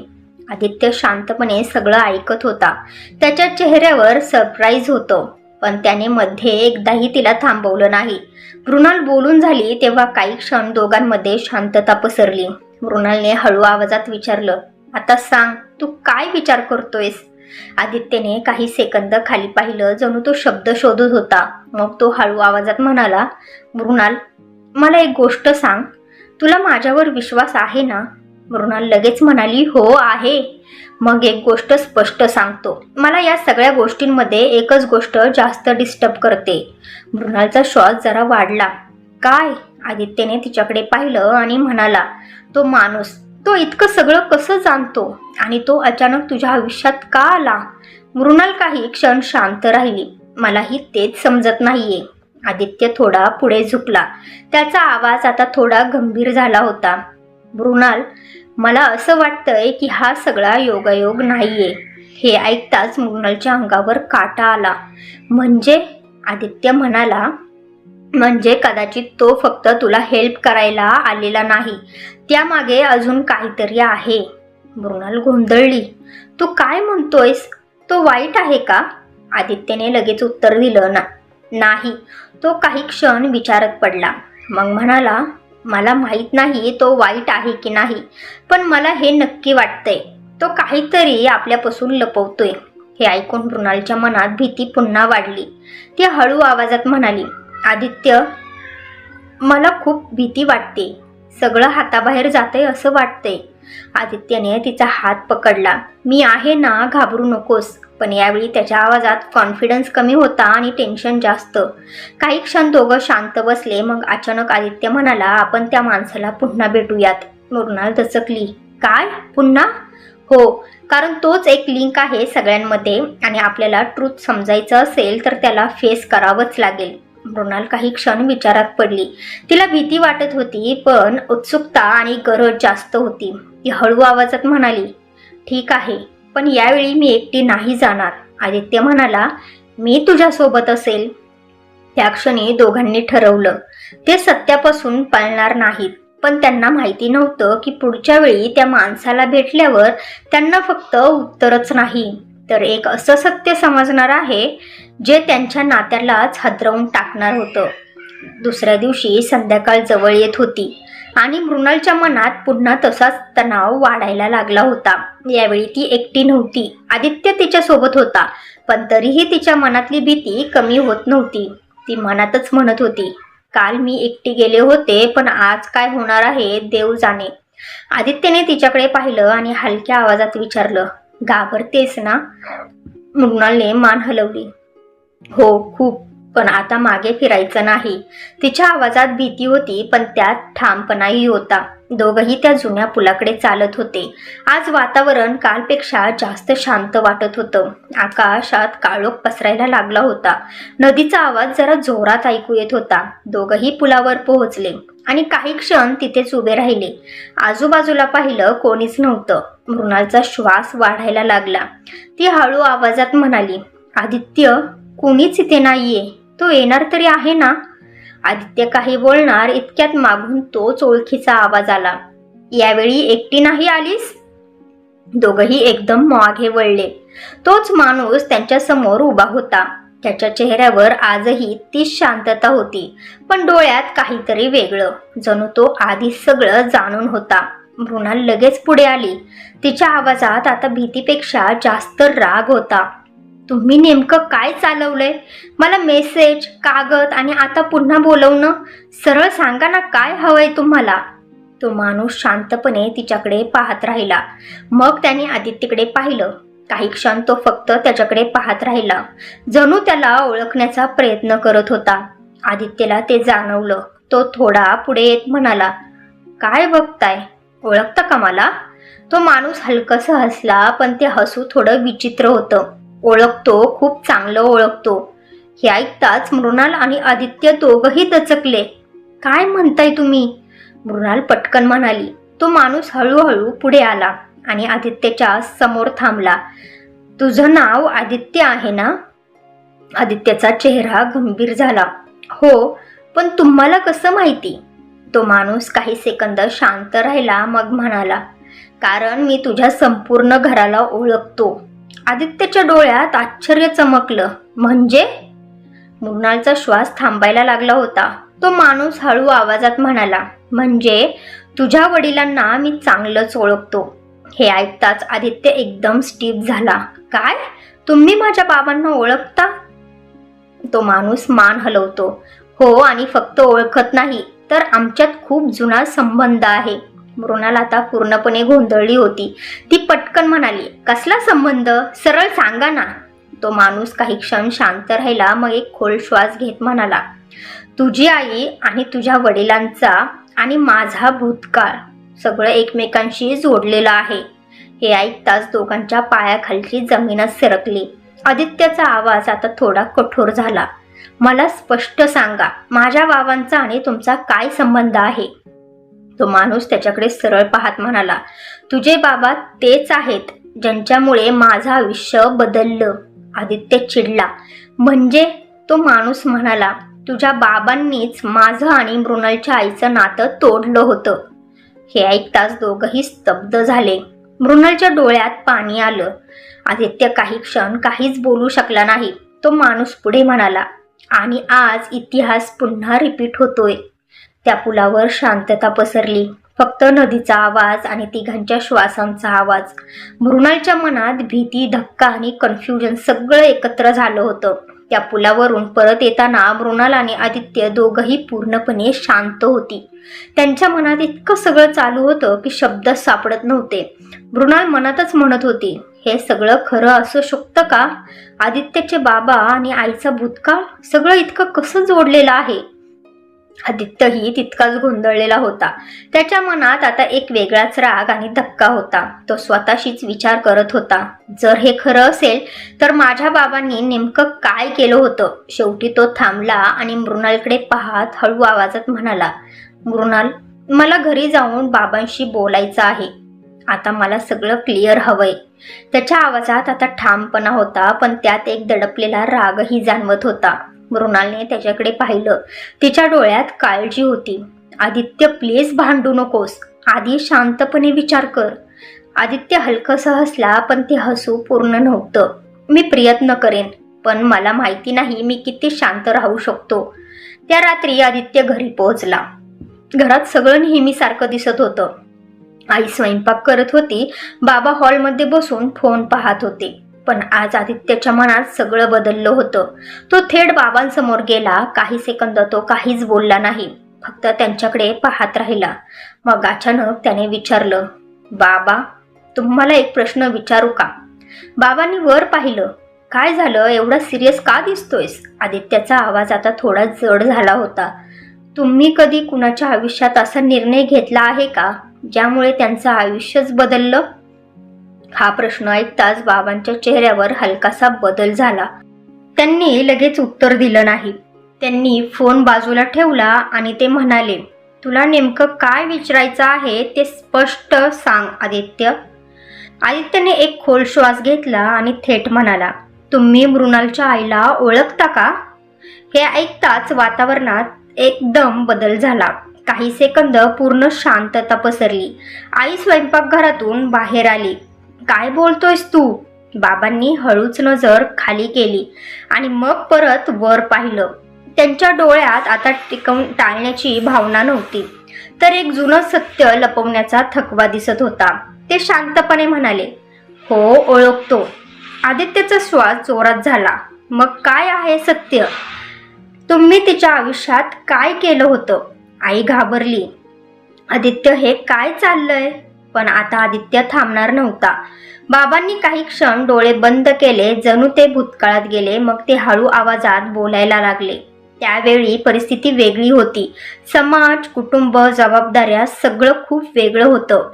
आदित्य शांतपणे सगळं ऐकत होता. त्याच्या चेहऱ्यावर सरप्राईज होतं, पण त्याने मध्ये एकदाही तिला थांबवलं नाही. मृणाल बोलून झाली तेव्हा काही क्षण दोघांमध्ये शांतता पसरली. मृणालने हळू आवाजात विचारलं, आता सांग, तू काय विचार करतोयस? आदित्यने काही सेकंद खाली पाहिलं, जणू तो शब्द शोधत होता. मग तो हळू आवाजात म्हणाला, मृणाल, मला एक गोष्ट सांग, तुला माझ्यावर विश्वास आहे ना? मृणाल लगेच म्हणाली, हो आहे. मग एक गोष्ट स्पष्ट सांगतो, मला या सगळ्या गोष्टींमध्ये एकच गोष्ट जास्त डिस्टर्ब करते. मृणालचा श्वास जरा वाढला. काय? आदित्यने तिच्याकडे पाहिलं आणि म्हणाला, तो माणूस, तो इतकं सगळं कसं जाणतो आणि तो अचानक तुझ्या आयुष्यात का आला? मृणाल काही क्षण शांत राहिली. मलाही तेच समजत नाहीये. आदित्य थोडा पुढे झुकला. त्याचा आवाज आता थोडा गंभीर झाला होता. मृणाल, मला असं वाटतंय की हा सगळा योगायोग नाहीये. हे ऐकताच मृणालच्या अंगावर काटा आला. म्हणजे? आदित्य म्हणाला, म्हणजे कदाचित तो फक्त तुला हेल्प करायला आलेला नाही, त्यामागे अजून काहीतरी आहे. मृणाल गोंधळली. तू काय म्हणतोयस? तो वाईट आहे का? आदित्यने लगेच उत्तर दिलं, नाही. तो काही क्षण विचारत पडला. मग म्हणाला, मला माहित नाही तो वाईट आहे की नाही, पण मला हे नक्की वाटतंय, तो काहीतरी आपल्यापासून लपवतोय. हे ऐकून मृणालच्या मनात भीती पुन्हा वाढली. ती हळू आवाजात म्हणाली, आदित्य, मला खूप भीती वाटते. सगळं हाताबाहेर जातंय असं वाटतंय. आदित्यने तिचा हात पकडला. मी आहे ना, घाबरू नकोस. पण यावेळी त्याच्या आवाजात कॉन्फिडन्स कमी होता आणि टेन्शन जास्त. काही क्षण दोघं शांत बसले. मग अचानक आदित्य म्हणाला, आपण त्या माणसाला पुन्हा भेटूयात. मृणाल दचकली. काय? पुन्हा? हो, कारण तोच एक लिंक आहे सगळ्यांमध्ये आणि आपल्याला ट्रूथ समजायचं असेल तर त्याला फेस करावंच लागेल. मृणाल काही क्षण विचारात पडली. तिला भीती वाटत होती, पण उत्सुकता आणि गरज जास्त होती. ती हळू आवाजात म्हणाली, ठीक आहे, पण यावेळी मी एकटी नाही जाणार. आदित्य म्हणाला, मी तुझ्यासोबत असेल. त्या क्षणी दोघांनी ठरवलं, ते सत्यापासून पळणार नाहीत. पण त्यांना माहिती नव्हतं की पुढच्या वेळी त्या माणसाला भेटल्यावर त्यांना फक्त उत्तरच नाही, तर एक असं सत्य समजणार आहे जे त्यांच्या नात्यालाच हादरवून टाकणार होतं. दुसऱ्या दिवशी संध्याकाळ जवळ येत होती आणि मृणालच्या मनात पुन्हा तसाच तणाव वाढायला लागला होता. यावेळी ती एकटी नव्हती. आदित्य तिच्यासोबत होता, पण तरीही तिच्या मनातली भीती कमी होत नव्हती. ती मनातच म्हणत होती, काल मी एकटी गेले होते, पण आज काय होणार आहे देव जाणे. आदित्यने तिच्याकडे पाहिलं आणि हलक्या आवाजात विचारलं, घाबरतेस ना? मृणालने मान हलवली. हो, खूप, पण आता मागे फिरायचं नाही. तिच्या आवाजात भीती होती, पण त्यात ठामपणाही होता. दोघंही त्या जुन्या पुलाकडे चालत होते. आज वातावरण कालपेक्षा जास्त शांत वाटत होतं. आकाशात काळोख पसरायला लागला होता. नदीचा आवाज जरा जोरात ऐकू येत होता. दोघंही पुलावर पोहोचले आणि काही क्षण तिथेच उभे राहिले. आजूबाजूला पाहिलं, कोणीच नव्हतं. मृणालचा श्वास वाढायला लागला. ती हळू आवाजात म्हणाली, आदित्य, कोणीच इथे नाहीये. तो येणार तरी आहे ना? आदित्य काही बोलणार इतक्यात मागून तोच ओळखीचा आवाज आला, यावेळी एकटी नाही आलीस? दोघंही एकदम मागे वळले. तोच माणूस त्यांच्या समोर उभा होता. त्याच्या चेहऱ्यावर आजही तीच शांतता होती, पण डोळ्यात काहीतरी वेगळं, जणू तो आधी सगळं जाणून होता. मृणाल लगेच पुढे आली. तिच्या आवाजात आता भीतीपेक्षा जास्त राग होता. तुम्ही नेमकं काय चालवलंय? मला मेसेज, कागद आणि आता पुन्हा बोलवणं? सरळ सांगा ना, काय हवंय तुम्हाला? तो माणूस शांतपणे तिच्याकडे पाहत राहिला. मग त्याने आदित्यकडे पाहिलं. काही क्षण तो फक्त त्याच्याकडे पाहत राहिला, जणू त्याला ओळखण्याचा प्रयत्न करत होता. आदित्यला ते जाणवलं. तो थोडा पुढे येत म्हणाला, काय बघताय? ओळखता का मला? तो माणूस हलकसं हसला, पण ते हसू थोडं विचित्र होतं. ओळखतो, खूप चांगलं ओळखतो. हे ऐकताच मृणाल आणि आदित्य दोघंही दचकले. काय म्हणताय तुम्ही? मृणाल पटकन म्हणाली. तो माणूस हळूहळू पुढे आला आणि आदित्यच्या समोर थांबला. तुझं नाव आदित्य आहे ना? आदित्यचा चेहरा गंभीर झाला. हो, पण तुम्हाला कसं माहिती? तो माणूस काही सेकंद शांत राहिला, मग म्हणाला, कारण मी तुझ्या संपूर्ण घराला ओळखतो. आदित्यच्या डोळ्यात आश्चर्य चमकलं. म्हणजे? मृणालचा श्वास थांबायला लागला होता. तो माणूस हळू आवाजात म्हणाला, म्हणजे तुझ्या वडिलांना मी चांगलंच ओळखतो. हे ऐकताच आदित्य एकदम स्टिफ झाला. काय? तुम्ही माझ्या बाबांना ओळखता? तो माणूस मान हलवतो. हो, आणि फक्त ओळखत नाही, तर आमच्यात खूप जुना संबंध आहे. मृणाल आता पूर्णपणे गोंधळली होती. ती पटकन म्हणाली, कसला संबंध? सरळ सांगा ना. तो माणूस काही क्षण शांत राहिला, मग एक खोल श्वास घेत म्हणाला, तुझी आई आणि तुझ्या वडिलांचा आणि माझा भूतकाळ सगळं एकमेकांशी जोडलेलं आहे. हे ऐकताच दोघांच्या पायाखालची जमीनच सरकली. आदित्यचा आवाज आता थोडा कठोर झाला. मला स्पष्ट सांगा, माझ्या बाबांचा आणि तुमचा काय संबंध आहे? तो माणूस त्याच्याकडे सरळ पाहत म्हणाला, तुझे बाबा तेच आहेत ज्यांच्यामुळे माझं आयुष्य बदललं. आदित्य चिडला. म्हणजे? तो माणूस म्हणाला, तुझ्या बाबांनीच माझं आणि मृणालच्या आईचं नातं तोडलं होतं. हे ऐकताच दोघंही स्तब्ध झाले. मृणालच्या डोळ्यात पाणी आलं. आदित्य काही क्षण काहीच बोलू शकला नाही. तो माणूस पुढे म्हणाला, आणि आज इतिहास पुन्हा रिपीट होतोय. त्या पुलावर शांतता पसरली. फक्त नदीचा आवाज आणि तिघांच्या श्वासांचा आवाज. मृणालच्या मनात भीती, धक्का आणि कन्फ्युजन सगळं एकत्र झालं होतं. त्या पुलावरून परत येताना मृणाल आणि आदित्य दोघंही पूर्णपणे शांत होती. त्यांच्या मनात इतकं सगळं चालू होतं की शब्दच सापडत नव्हते. मृणाल मनातच म्हणत होती, हे सगळं खरं असू शकतं का? आदित्यचे बाबा आणि आईचा भूतकाळ सगळं इतकं कसं जोडलेलं आहे? आदित्यही तितकाच गोंधळलेला होता. त्याच्या मनात आता एक वेगळाच राग आणि धक्का होता. तो स्वतःशीच विचार करत होता, जर हे खरं असेल तर माझ्या बाबांनी नेमकं काय केलं होतं? शेवटी तो थांबला आणि मृणालकडे पाहत हळू आवाजात म्हणाला, मृणाल, मला घरी जाऊन बाबांशी बोलायचं आहे. आता मला सगळं क्लिअर हवंय. त्याच्या आवाजात आता ठामपणा होता, पण त्यात एक दडपलेला रागही जाणवत होता. मृणालने त्याच्याकडे पाहिलं. तिच्या डोळ्यात काळजी होती. आदित्य, प्लीज भांडू नकोस. आधी शांतपणे विचार कर. आदित्य हलकसं हसला, पण ते हसू पूर्ण नव्हतं. मी प्रयत्न करेन, पण मला माहिती नाही मी किती शांत राहू शकतो. त्या रात्री आदित्य घरी पोहोचला. घरात सगळं नेहमीसारखं दिसत होतं. आई स्वयंपाक करत होती. बाबा हॉलमध्ये बसून फोन पाहत होते. पण आज आदित्यच्या मनात सगळं बदललं होतं. तो थेट बाबांसमोर गेला. काही सेकंद तो काहीच बोलला नाही, फक्त त्यांच्याकडे पाहत राहिला. मग अचानक त्याने विचारलं, बाबा, तुम्हाला एक प्रश्न विचारू का? बाबांनी वर पाहिलं. काय झालं? एवढा सिरियस का दिसतोयस? आदित्यचा आवाज आता थोडा जड झाला होता. तुम्ही कधी कुणाच्या आयुष्यात असा निर्णय घेतला आहे का ज्यामुळे त्यांचं आयुष्यच बदललं? हा प्रश्न ऐकताच बाबांच्या चेहऱ्यावर हलकासा बदल झाला. त्यांनी लगेच उत्तर दिलं नाही. त्यांनी फोन बाजूला ठेवला आणि ते म्हणाले, तुला नेमकं काय विचारायचं आहे ते स्पष्ट सांग आदित्य. आदित्यने एक खोल श्वास घेतला आणि थेट म्हणाला, तुम्ही मृणालच्या आईला ओळखता का? हे ऐकताच वातावरणात एकदम बदल झाला. काही सेकंद पूर्ण शांतता पसरली. आई स्वयंपाकघरातून बाहेर आली. काय बोलतोयस तू? बाबांनी हळूच नजर खाली केली आणि मग परत वर पाहिलं. त्यांच्या डोळ्यात आता टिकवून टाळण्याची भावना नव्हती, तर एक जुनं सत्य लपवण्याचा थकवा दिसत होता. ते शांतपणे म्हणाले, हो, ओळखतो. आदित्यचा श्वास जोरात झाला. मग काय आहे सत्य? तुम्ही तिच्या आयुष्यात काय केलं होतं? आई घाबरली. आदित्य, हे काय चाललंय? पण आता आदित्य थांबणार नव्हता. बाबांनी काही क्षण डोळे बंद केले, जणू ते भूतकाळात गेले. मग ते हळू आवाजात बोलायला लागले. त्यावेळी परिस्थिती वेगळी होती. समाज, कुटुंब, जबाबदाऱ्या सगळं खूप वेगळं होतं.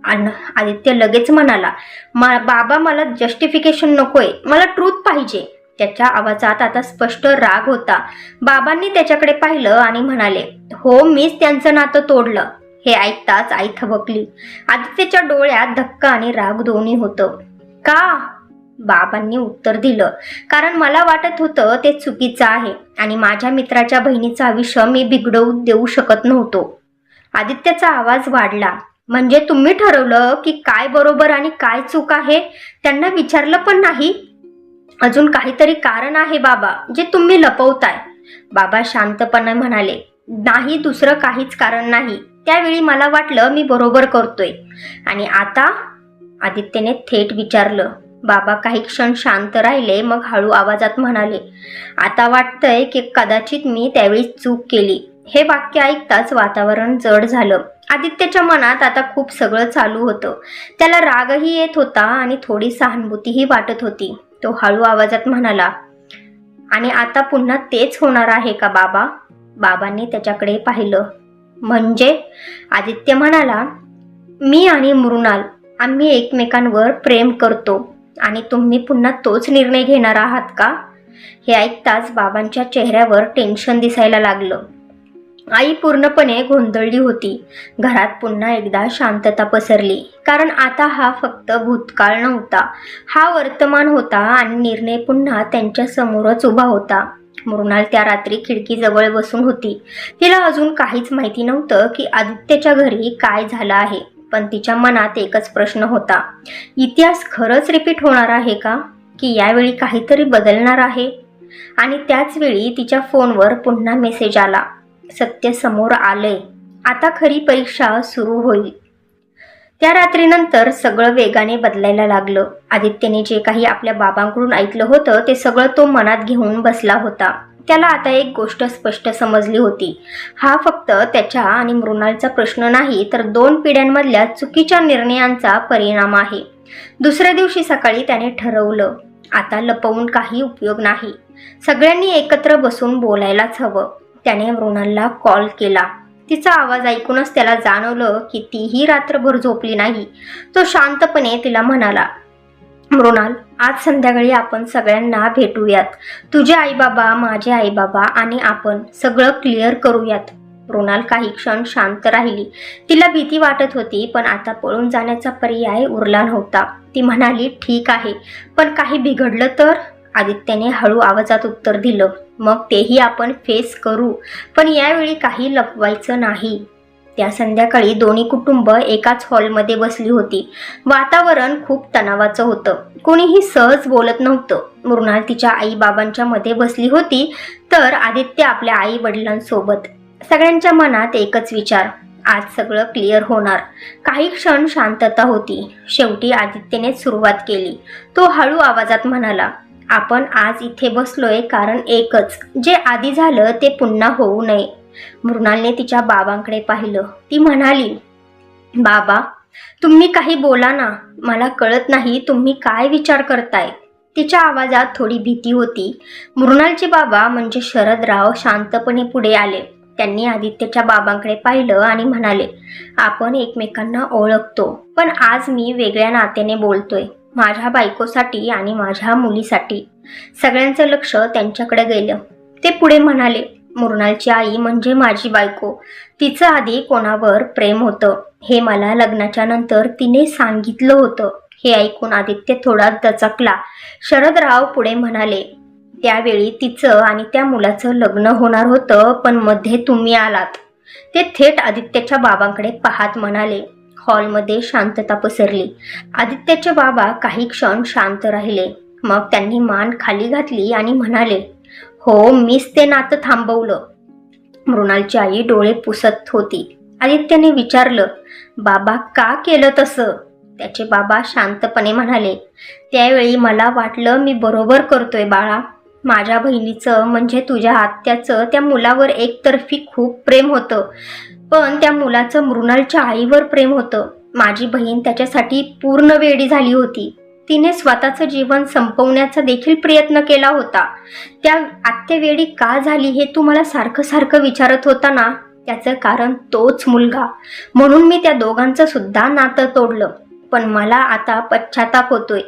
आणि आदित्य लगेच म्हणाला, बाबा मला जस्टिफिकेशन नकोय, मला ट्रूथ पाहिजे. त्याच्या आवाजात आता स्पष्ट राग होता. बाबांनी त्याच्याकडे पाहिलं आणि म्हणाले, हो, मीच त्यांचं नातं तोडलं. हे ऐकताच आई थबकली. आदित्यच्या डोळ्यात धक्का आणि राग दोन्ही होतं. का? बाबांनी उत्तर दिलं, कारण मला वाटत होतं ते चुकीचं आहे आणि माझ्या मित्राच्या बहिणीचं आयुष्य मी बिघडवू देऊ शकत नव्हतो. आदित्यचा आवाज वाढला. म्हणजे तुम्ही ठरवलं की काय बरोबर आणि काय चूक आहे? त्यांना विचारलं पण नाही? अजून काहीतरी कारण आहे बाबा, जे तुम्ही लपवताय. बाबा शांतपणे म्हणाले, नाही, दुसरं काहीच कारण नाही. त्यावेळी मला वाटलं मी बरोबर करतोय. आणि आता? आदित्यने थेट विचारलं. बाबा काही क्षण शांत राहिले, मग हळू आवाजात म्हणाले, आता वाटतंय की कदाचित मी त्यावेळी चूक केली. हे वाक्य ऐकताच वातावरण जड झालं. आदित्यच्या मनात आता खूप सगळं चालू होतं. त्याला रागही येत होता आणि थोडी सहानुभूतीही वाटत होती. तो हळू आवाजात म्हणाला, आणि आता पुन्हा तेच होणार आहे का बाबा? बाबांनी त्याच्याकडे पाहिलं. म्हणजे? आदित्य म्हणाला, मी आणि मृणाल आम्ही एकमेकांवर प्रेम करतो आणि तुम्ही पुन्हा तोच निर्णय घेणार आहात का? हे ऐकताच बाबांच्या चेहऱ्यावर टेन्शन दिसायला लागलं. आई पूर्णपणे गोंधळली होती. घरात पुन्हा एकदा शांतता पसरली, कारण आता हा फक्त भूतकाळ नव्हता, हा वर्तमान होता आणि निर्णय पुन्हा त्यांच्या समोरच उभा होता. मृणाल त्या रात्री खिडकीजवळ बसून होती. तिला अजून काहीच माहिती नव्हतं की आदित्यच्या घरी काय झालं आहे, पण तिच्या मनात एकच प्रश्न होता, इतिहास खरंच रिपीट होणार आहे का, की यावेळी काहीतरी बदलणार आहे? आणि त्याच वेळी तिच्या फोनवर पुन्हा मेसेज आला, सत्य समोर आलंय, आता खरी परीक्षा सुरू होईल. त्या रात्रीनंतर सगळं वेगाने बदलायला लागलं. आदित्यने जे काही आपल्या बाबांकडून ऐकलं होतं ते सगळं तो मनात घेऊन बसला होता. त्याला आता एक गोष्ट स्पष्ट समजली होती, हा फक्त त्याच्या आणि मृणालचा प्रश्न नाही, तर 2 पिढ्यांमधल्या चुकीच्या निर्णयांचा परिणाम आहे. दुसऱ्या दिवशी सकाळी त्याने ठरवलं, आता लपवून काही उपयोग नाही, सगळ्यांनी एकत्र बसून बोलायलाच हवं. त्याने मृणालला कॉल केला. तिचा आवाज ऐकूनच त्याला जाणवलं की तीही रात्रभर झोपली नाही. तो शांतपणे तिला म्हणाला, मृणाल, आज संध्याकाळी आपण सगळ्यांना भेटूयात. तुझे आईबाबा, माझे आईबाबा आणि आपण सगळं क्लिअर करूयात. मृणाल काही क्षण शांत राहिली. तिला भीती वाटत होती, पण आता पळून जाण्याचा पर्याय उरला नव्हता. ती म्हणाली, ठीक आहे, पण काही बिघडलं तर? आदित्यने हळू आवाजात उत्तर दिलं, मग तेही आपण फेस करू, पण यावेळी काही लपवायचं नाही. त्या संध्याकाळी दोन्ही कुटुंब एकाच हॉलमध्ये बसली होती. वातावरण खूप तणावाचं होतं. कोणीही सहज बोलत नव्हतं. मृणाल तिच्या आई बाबांच्या मध्ये बसली होती, तर आदित्य आपल्या आई वडिलांसोबत. सगळ्यांच्या मनात एकच विचार, आज सगळं क्लिअर होणार. काही क्षण शांतता होती. शेवटी आदित्यने सुरुवात केली. तो हळू आवाजात म्हणाला, आपण आज इथे बसलोय कारण एकच, जे आधी झालं ते पुन्हा होऊ नये. मृणालने तिच्या बाबांकडे पाहिलं. ती म्हणाली, बाबा, तुम्ही काही बोला ना, मला कळत नाही तुम्ही काय विचार करताय. तिच्या आवाजात थोडी भीती होती. मृणालचे बाबा म्हणजे शरदराव शांतपणे पुढे आले. त्यांनी आदित्यच्या बाबांकडे पाहिलं आणि म्हणाले, आपण एकमेकांना ओळखतो, पण आज मी वेगळ्या नात्याने बोलतोय, माझ्या बायकोसाठी आणि माझ्या मुलीसाठी. सगळ्यांचं लक्ष त्यांच्याकडे गेलं. ते पुढे म्हणाले, मृणालची आई म्हणजे माझी बायको. तिचं आधी कोणावर प्रेम होतं हे मला लग्नाच्या नंतर तिने सांगितलं होतं. हे ऐकून आदित्य थोडा दचकला. शरदराव पुढे म्हणाले, त्यावेळी तिचं आणि त्या मुलाचं लग्न होणार होतं, पण मध्ये तुम्ही आलात. ते थेट आदित्यच्या बाबांकडे पाहत म्हणाले. हॉलमध्ये शांतता पसरली. आदित्यचे बाबा काही क्षण शांत राहिले. मग त्यांनी मान खाली घातली आणि म्हणाले, हो, मीच ते नातं थांबवलं. मृणालची आई डोळे पुसत होती. आदित्यने विचारलं, बाबा का केलं तसं? त्याचे बाबा शांतपणे म्हणाले, त्यावेळी मला वाटलं मी बरोबर करतोय बाळा. माझ्या बहिणीचं म्हणजे तुझ्या आत्याचं त्या मुलावर एकतर्फी खूप प्रेम होतं, पण त्या मुलाचं मृणालच्या आईवर प्रेम होतं. माझी बहीण त्याच्यासाठी पूर्ण वेडी झाली होती. तिने स्वतःचं जीवन संपवण्याचा देखील प्रयत्न केला होता. त्या आत्या वेडी का झाली हे तू मला सारखं सारखं विचारत होता ना, त्याचं कारण तोच मुलगा, म्हणून मी त्या दोघांचं सुद्धा नातं तोडलं. पण मला आता पश्चाताप होतोय,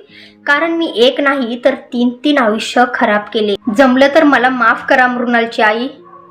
कारण मी एक नाही तर 3 आयुष्य खराब केले. जमलं तर मला माफ करा मृणालची आई.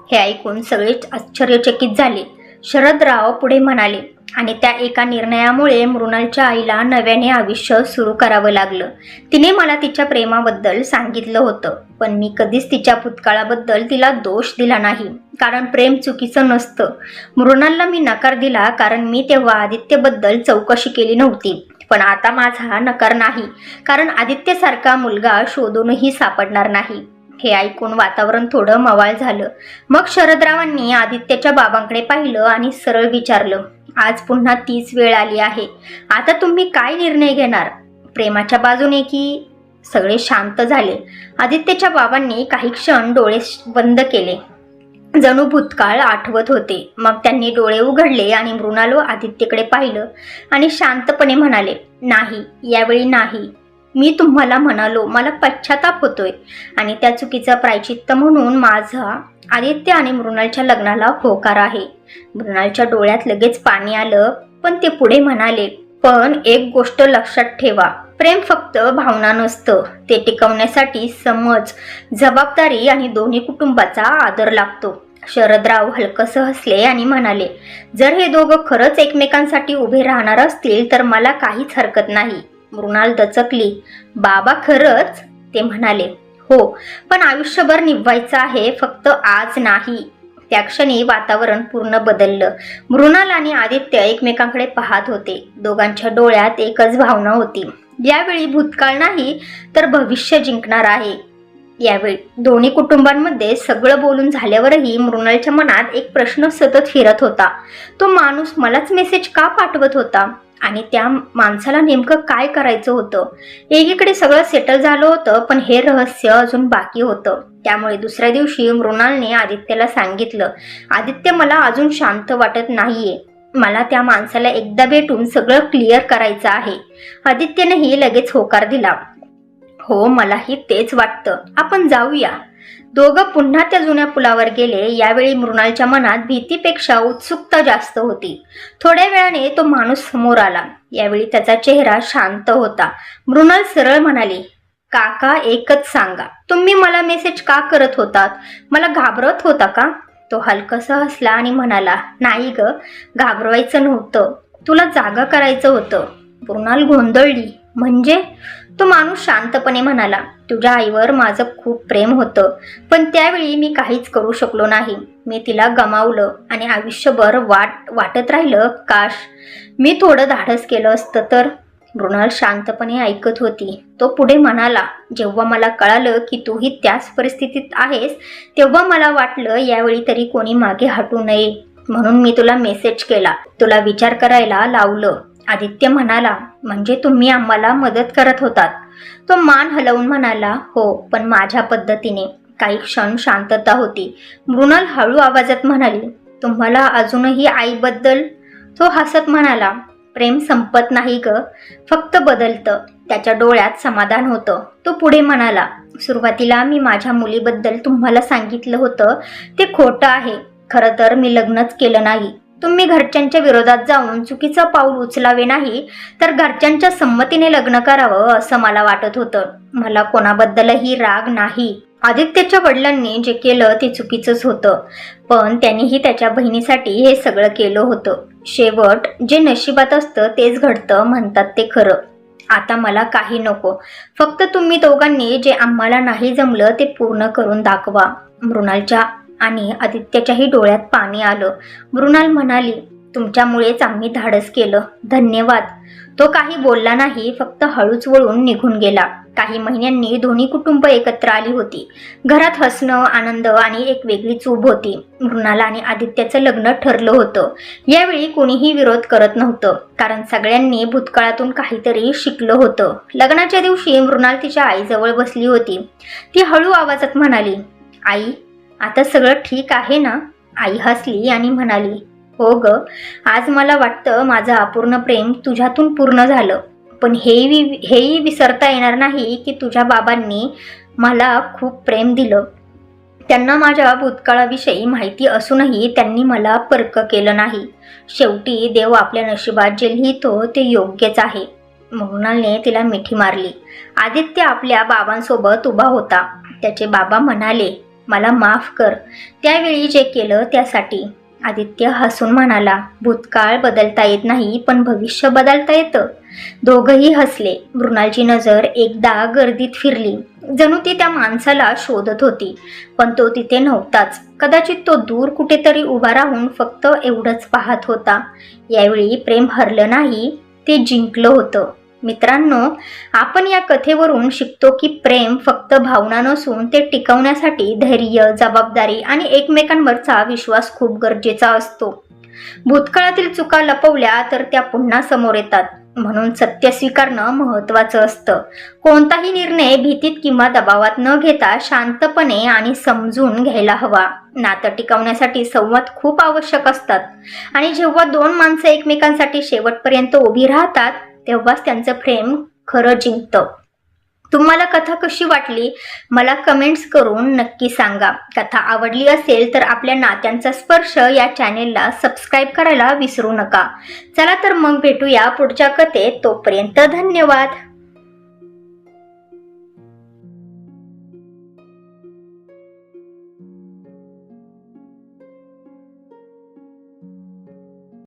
हे ऐकून सगळेच आश्चर्यचकित झाले. शरदराव पुढे म्हणाले, आणि त्या एका निर्णयामुळे मृणालच्या आईला नव्याने आयुष्य सुरू करावं लागलं. तिने मला तिच्या प्रेमाबद्दल सांगितलं होतं, पण मी कधीच तिच्या भूतकाळाबद्दल तिला दोष दिला नाही, कारण प्रेम चुकीचं नसतं. मृणालला मी नकार दिला कारण मी तेव्हा आदित्यबद्दल चौकशी केली नव्हती. पण आता माझा नकार नाही, कारण आदित्यसारखा मुलगा शोधूनही सापडणार नाही. हे ऐकून वातावरण थोडं मवाळ झालं. मग शरदरावांनी आदित्यच्या बाबांकडे पाहिलं आणि सरळ विचारलं, आज पुन्हा तीच वेळ आली आहे. आता तुम्ही काय निर्णय घेणार, प्रेमाच्या बाजूने की? सगळे शांत झाले. आदित्यच्या बाबांनी काही क्षण डोळे बंद केले, जणू भूतकाळ आठवत होते. मग त्यांनी डोळे उघडले आणि मृणाल व आदित्यकडे पाहिलं आणि शांतपणे म्हणाले, नाही, यावेळी नाही. मी तुम्हाला म्हणालो, मला पश्चाताप होतोय, आणि त्या चुकीचं प्रायचित्त म्हणून माझा आदित्य आणि मृणालच्या लग्नाला होकार आहे. मृणालच्या डोळ्यात लगेच पाणी आलं, पण ते पुढे म्हणाले, पण एक गोष्ट लक्षात ठेवा, प्रेम फक्त भावना नसतं. ते टिकवण्यासाठी समज, जबाबदारी आणि दोन्ही कुटुंबाचा आदर लागतो. शरदराव हलकसं हसले आणि म्हणाले, जर हे दोघं खरंच एकमेकांसाठी उभे राहणार असतील तर मला काहीच हरकत नाही. मृणाल दचकली, बाबा खरंच? ते म्हणाले, हो, पण आयुष्यभर निभवायचं आहे, फक्त आज नाही. त्या क्षणी वातावरण पूर्ण बदललं. मृणाल आणि आदित्य एकमेकांकडे पाहत होते. दोघांच्या डोळ्यात एकच भावना होती, यावेळी भूतकाळ नाही तर भविष्य जिंकणार आहे. यावेळी दोन्ही कुटुंबांमध्ये सगळं बोलून झाल्यावरही मृणालच्या मनात एक प्रश्न सतत फिरत होता. तो माणूस मलाच मेसेज का पाठवत होता, आणि त्या माणसाला नेमकं काय करायचं होतं? एकीकडे सगळं सेटल झालं होतं, पण हे रहस्य अजून बाकी होतं. त्यामुळे दुसऱ्या दिवशी मृणालने आदित्यला सांगितलं, आदित्य, मला अजून शांत वाटत नाहीये. मला त्या माणसाला एकदा भेटून सगळं क्लिअर करायचं आहे. आदित्यनेही लगेच होकार दिला, हो, मलाही तेच वाटतं, आपण जाऊया. दोघं पुन्हा त्या जुन्या पुलावर गेले. यावेळी मृणालच्या मनात भीतीपेक्षा उत्सुकता जास्त होती. थोड्या वेळाने तो माणूस समोर आला. यावेळी त्याचा चेहरा शांत होता. मृणाल सरळ म्हणाली, काका, एकच सांगा, तुम्ही मला मेसेज का करत होतात? मला घाबरत होता का? तो हलकसा हसला आणि म्हणाला, नाही ग, घाबरवायचं नव्हतं, तुला जागा करायचं होतं. मृणाल गोंधळली, म्हणजे? तो माणूस शांतपणे म्हणाला, तुझ्या आईवर माझं खूप प्रेम होतं, पण त्यावेळी मी काहीच करू शकलो नाही. मी तिला गमावलं आणि आयुष्यभर वाटत राहिलं, काश मी थोडं धाडस केलं असतं तर. मृणाल शांतपणे ऐकत होती. तो पुढे म्हणाला, जेव्हा मला कळालं की तूही त्याच परिस्थितीत आहेस, तेव्हा मला वाटलं यावेळी तरी कोणी मागे हटू नये, म्हणून मी तुला मेसेज केला, तुला विचार करायला लावलं. आदित्य म्हणाला, म्हणजे तुम्ही आम्हाला मदत करत होतात? तो मान हलवून म्हणाला, हो, पण माझ्या पद्धतीने. काही क्षण शांतता होती. मृणाल हळू आवाजात म्हणाली, तुम्हाला अजूनही आईबद्दल? तो हसत म्हणाला, प्रेम संपत नाही ग, फक्त बदलतं. त्याच्या डोळ्यात समाधान होतं. तो पुढे म्हणाला, सुरुवातीला मी माझ्या मुलीबद्दल तुम्हाला सांगितलं होतं ते खोटं आहे. खरं तर मी लग्नच केलं नाही. तुम्ही घरच्यांच्या विरोधात जाऊन चुकीचं पाऊल उचलावे नाही, तर घरच्यांच्या संमतीने लग्न करावं असं मला वाटत होतं. मला कोणाबद्दलही राग नाही. आदित्यच्या वडिलांनी जे केलं ते चुकीचंच होतं, पण त्यांनीही त्याच्या बहिणीसाठी हे सगळं केलं होतं. शेवट जे नशिबात असतं तेच घडतं म्हणतात ते खरं. आता मला काही नको, फक्त तुम्ही दोघांनी जे आम्हाला नाही जमलं ते पूर्ण करून दाखवा. मृणालच्या आणि आदित्यच्याही डोळ्यात पाणी आलं. मृणाल म्हणाली, तुमच्यामुळेच आम्ही धाडस केलं, धन्यवाद. तो काही बोलला नाही, फक्त हळूच वळून निघून गेला. काही महिन्यांनी दोन्ही कुटुंब एकत्र आली होती. घरात हसणं, आनंद आणि एक वेगळीच ऊब होती. मृणाल आणि आदित्यचं लग्न ठरलं होतं. यावेळी कोणीही विरोध करत नव्हतं, कारण सगळ्यांनी भूतकाळातून काहीतरी शिकलं होतं. लग्नाच्या दिवशी मृणाल तिच्या आईजवळ बसली होती. ती हळू आवाजात म्हणाली, आई, आता सगळं ठीक आहे ना? आई हसली आणि म्हणाली, हो ग, आज मला वाटतं माझं अपूर्ण प्रेम तुझ्यातून पूर्ण झालं. पण हेही विसरता येणार नाही की तुझ्या बाबांनी मला खूप प्रेम दिलं. त्यांना माझ्या भूतकाळाविषयी माहिती असूनही त्यांनी मला पर्क केलं नाही. शेवटी देव आपल्या नशिबात जे लिहितो ते योग्यच आहे. मृणालने तिला मिठी मारली. आदित्य आपल्या बाबांसोबत उभा होता. त्याचे बाबा म्हणाले, मला माफ कर त्यावेळी जे केलं त्यासाठी. आदित्य हसून म्हणाला, भूतकाळ बदलता येत नाही पण भविष्य बदलता येतं. दोघंही हसले. मृणालची नजर एकदा गर्दीत फिरली. जणू ती त्या माणसाला शोधत होती, पण तो तिथे नव्हताच. कदाचित तो दूर कुठेतरी उभा राहून फक्त एवढंच पाहत होता. यावेळी प्रेम हरलं नाही, ते जिंकलं होतं. मित्रांनो, आपण या कथेवरून शिकतो की प्रेम फक्त भावना नसून ते टिकवण्यासाठी धैर्य, जबाबदारी आणि एकमेकांवरचा विश्वास खूप गरजेचा असतो. भूतकाळातील चुका लपवल्या तर त्या पुन्हा समोर येतात. म्हणून सत्य स्वीकारणं महत्त्वाचं असतं. कोणताही निर्णय भीतीत किंवा दबावात न घेता शांतपणे आणि समजून घ्यायला हवा. नातं टिकवण्यासाठी संवाद खूप आवश्यक असतात आणि जेव्हा दोन माणसं एकमेकांसाठी शेवटपर्यंत उभी राहतात तेव्हाच त्यांचं प्रेम खरं जिंकतं. तुम्हाला कथा कशी वाटली मला कमेंट्स करून नक्की सांगा. कथा आवडली असेल तर आपल्या नात्यांचा स्पर्श या चॅनेलला सबस्क्राईब करायला विसरू नका. चला तर मग भेटूया पुढच्या कथेत. तोपर्यंत धन्यवाद.